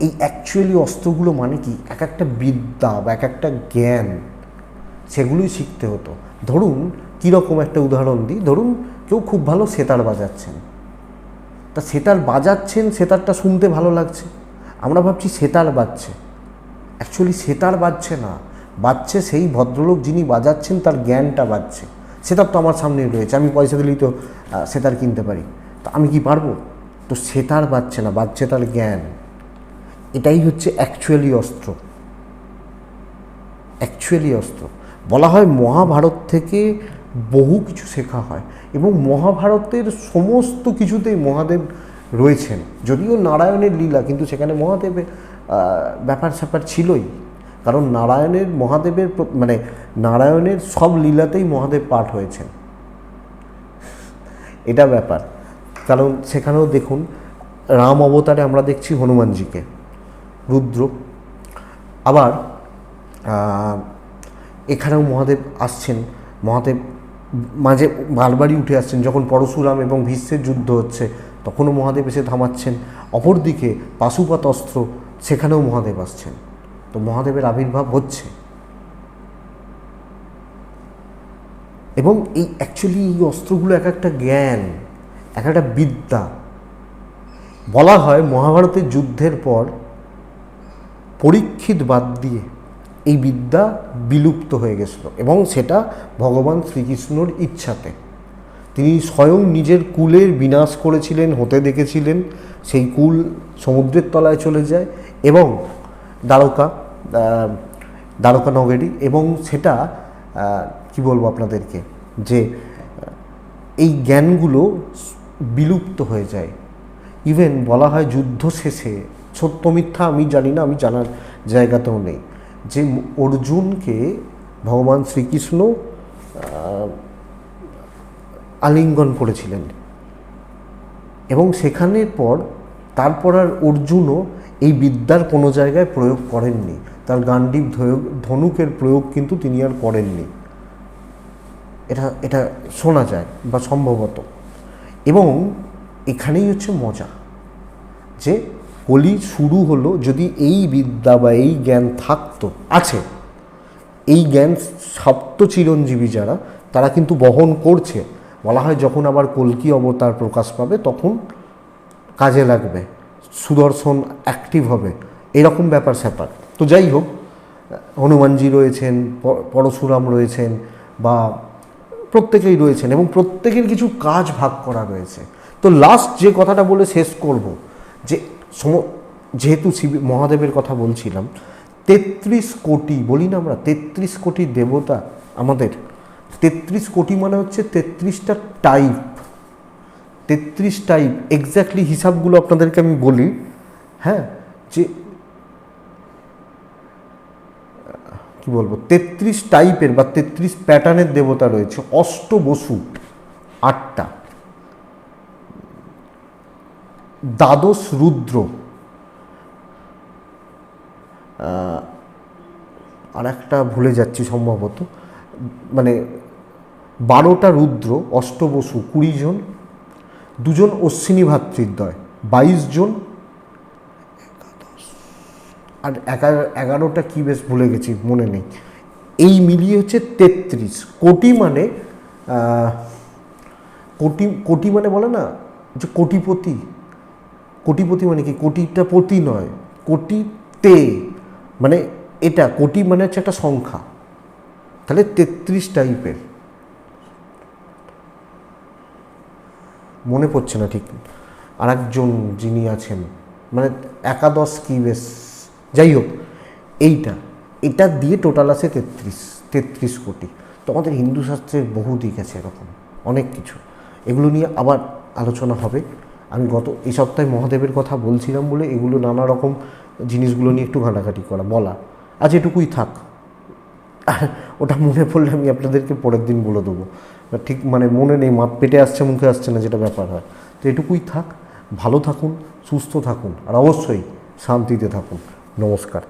এই অ্যাকচুয়ালি অস্ত্রগুলো মানে কি এক একটা বিদ্যা বা এক একটা জ্ঞান, সেগুলোই শিখতে হতো। ধরুন কীরকম একটা উদাহরণ দিই, ধরুন কেউ খুব ভালো সেতার বাজাচ্ছেন, তা সেতার বাজাচ্ছেন, সেতারটা শুনতে ভালো লাগছে, আমরা ভাবছি সেতার বাজছে, অ্যাকচুয়ালি সেতার বাজছে না, বাজছে সেই ভদ্রলোক যিনি বাজাচ্ছেন তার জ্ঞানটা বাজছে। সেতার তো আমার সামনেই রয়েছে, আমি পয়সা দিলেই তো সেতার কিনতে পারি, তো আমি কি পারবো? তো সেতার বাজছে না, বাজছে তার জ্ঞান। এটাই হচ্ছে অ্যাকচুয়ালি অস্ত্র, অ্যাকচুয়ালি অস্ত্র। বলা হয় মহাভারত থেকে বহু কিছু শেখা হয়, এবং মহাভারতের সমস্ত কিছুতেই মহাদেব রয়েছেন। যদিও নারায়ণের লীলা, কিন্তু সেখানে মহাদেবের ব্যাপার স্যাপার ছিলই, কারণ মহাদেবের মানে নারায়ণের সব লীলাতেই মহাদেব পাঠ হয়েছেন, এটা ব্যাপার। কারণ সেখানেও দেখুন রাম অবতারে আমরা দেখছি হনুমানজিকে, রুদ্র, আবার এখানেও মহাদেব আসছেন, মহাদেব মাঝে বারবারই উঠে আসছেন। যখন পরশুরাম এবং ভীষ্মের যুদ্ধ হচ্ছে তখনও মহাদেব এসে থামাচ্ছেন। অপরদিকে পাশুপাত অস্ত্র, সেখানেও মহাদেব আসছেন। তো মহাদেবের আবির্ভাব হচ্ছে, এবং এই অ্যাকচুয়ালি এই অস্ত্রগুলো এক একটা জ্ঞান, এক একটা বিদ্যা। বলা হয় মহাভারতের যুদ্ধের পর পরীক্ষিত বাদ দিয়ে এই বিদ্যা বিলুপ্ত হয়ে গেছিল, এবং সেটা ভগবান শ্রীকৃষ্ণর ইচ্ছাতে। তিনি স্বয়ং নিজের কুলের বিনাশ করেছিলেন, হতে দেখেছিলেন। সেই কুল সমুদ্রের তলায় চলে যায় এবং দ্বারকা নগরী, এবং সেটা কি বলবো আপনাদেরকে, যে এই জ্ঞানগুলো বিলুপ্ত হয়ে যায়। ইভেন বলা হয় যুদ্ধ শেষে, সত্য মিথ্যা আমি জানি না, আমি জানার জায়গাতেও নেই, যে অর্জুনকে ভগবান শ্রীকৃষ্ণ আলিঙ্গন করেছিলেন, এবং সেখানের পর তারপর আর অর্জুনও এই বিদ্যার কোনো জায়গায় প্রয়োগ করেননি। তার গান্ডীব ধনুকের প্রয়োগ কিন্তু তিনি আর করেননি, এটা শোনা যায় বা সম্ভবত। এবং এখানেই হচ্ছে মজা, যে কলি শুরু হলো, যদি এই বিদ্যা বা এই জ্ঞান থাকতো, আছে এই জ্ঞান সপ্ত চিরঞ্জীবী যারা, তারা কিন্তু বহন করছে। বলা হয় যখন আবার কল্কি অবতার প্রকাশ পাবে তখন কাজে লাগবে, সুদর্শন অ্যাক্টিভ হবে, এরকম ব্যাপার স্যাপার। তো যাই হোক, হনুমানজি রয়েছেন, পরশুরাম রয়েছেন, বা প্রত্যেকেই রয়েছেন, এবং প্রত্যেকের কিছু কাজ ভাগ করা রয়েছে। তো লাস্ট যে কথাটা বলে শেষ করব, যে যেহেতু মহাদেবের কথা বলছিলাম, 33 কোটি বলি না আমরা, 33 কোটি দেবতা আমাদের। 33 কোটি মানে হচ্ছে 33টা টাইপ, 33 টাইপ। এক্স্যাক্টলি হিসাবগুলো আপনাদেরকে আমি বলি, হ্যাঁ, যে কি বলবো 33 টাইপের বা 33 প্যাটার্নের দেবতা রয়েছে। অষ্টবসু 8টা, দ্বাদশ রুদ্র, আর একটা ভুলে যাচ্ছি সম্ভবত, মানে 12টা রুদ্র, অষ্টবসু 20 জন, 2 জন অশ্বিনী ভাতৃদ্বয় 22 জন, আর 11টা কি বেশ ভুলে গেছি, মনে নেই। এই মিলিয়ে হচ্ছে 33 কোটি। মানে কোটি মানে বলে না যে কোটিপতি, কোটিপতি মানে কি, কোটিটা পতি নয়, কোটিতে, মানে এটা কোটি মানে হচ্ছে একটা সংখ্যা, তাহলে 33 টাইপের। মনে পড়ছে না ঠিক। আর একজন যিনি আছেন, মানে একাদশ কি বেশ, যাই হোক, এটা দিয়ে টোটাল আছে 33 কোটি। তো আমাদের হিন্দু শাস্ত্রের বহু দিক আছে এরকম অনেক কিছু, এগুলো নিয়ে আবার আলোচনা হবে। আমি এই সপ্তাহে মহাদেবের কথা বলছিলাম বলে এগুলো নানা রকম জিনিসগুলো নিয়ে একটু ঘাটাঘাটি বলা, আজ এটুকুই থাক। ওটা মনে পড়লে আমি আপনাদেরকে পরের দিন বলে দেবো, ঠিক মানে মনে নেই, পেটে আসছে মুখে আসছে না, যেটা ব্যাপার হয়। তো এটুকুই থাক, ভালো থাকুন, সুস্থ থাকুন, আর অবশ্যই শান্তিতে থাকুন। নমস্কার।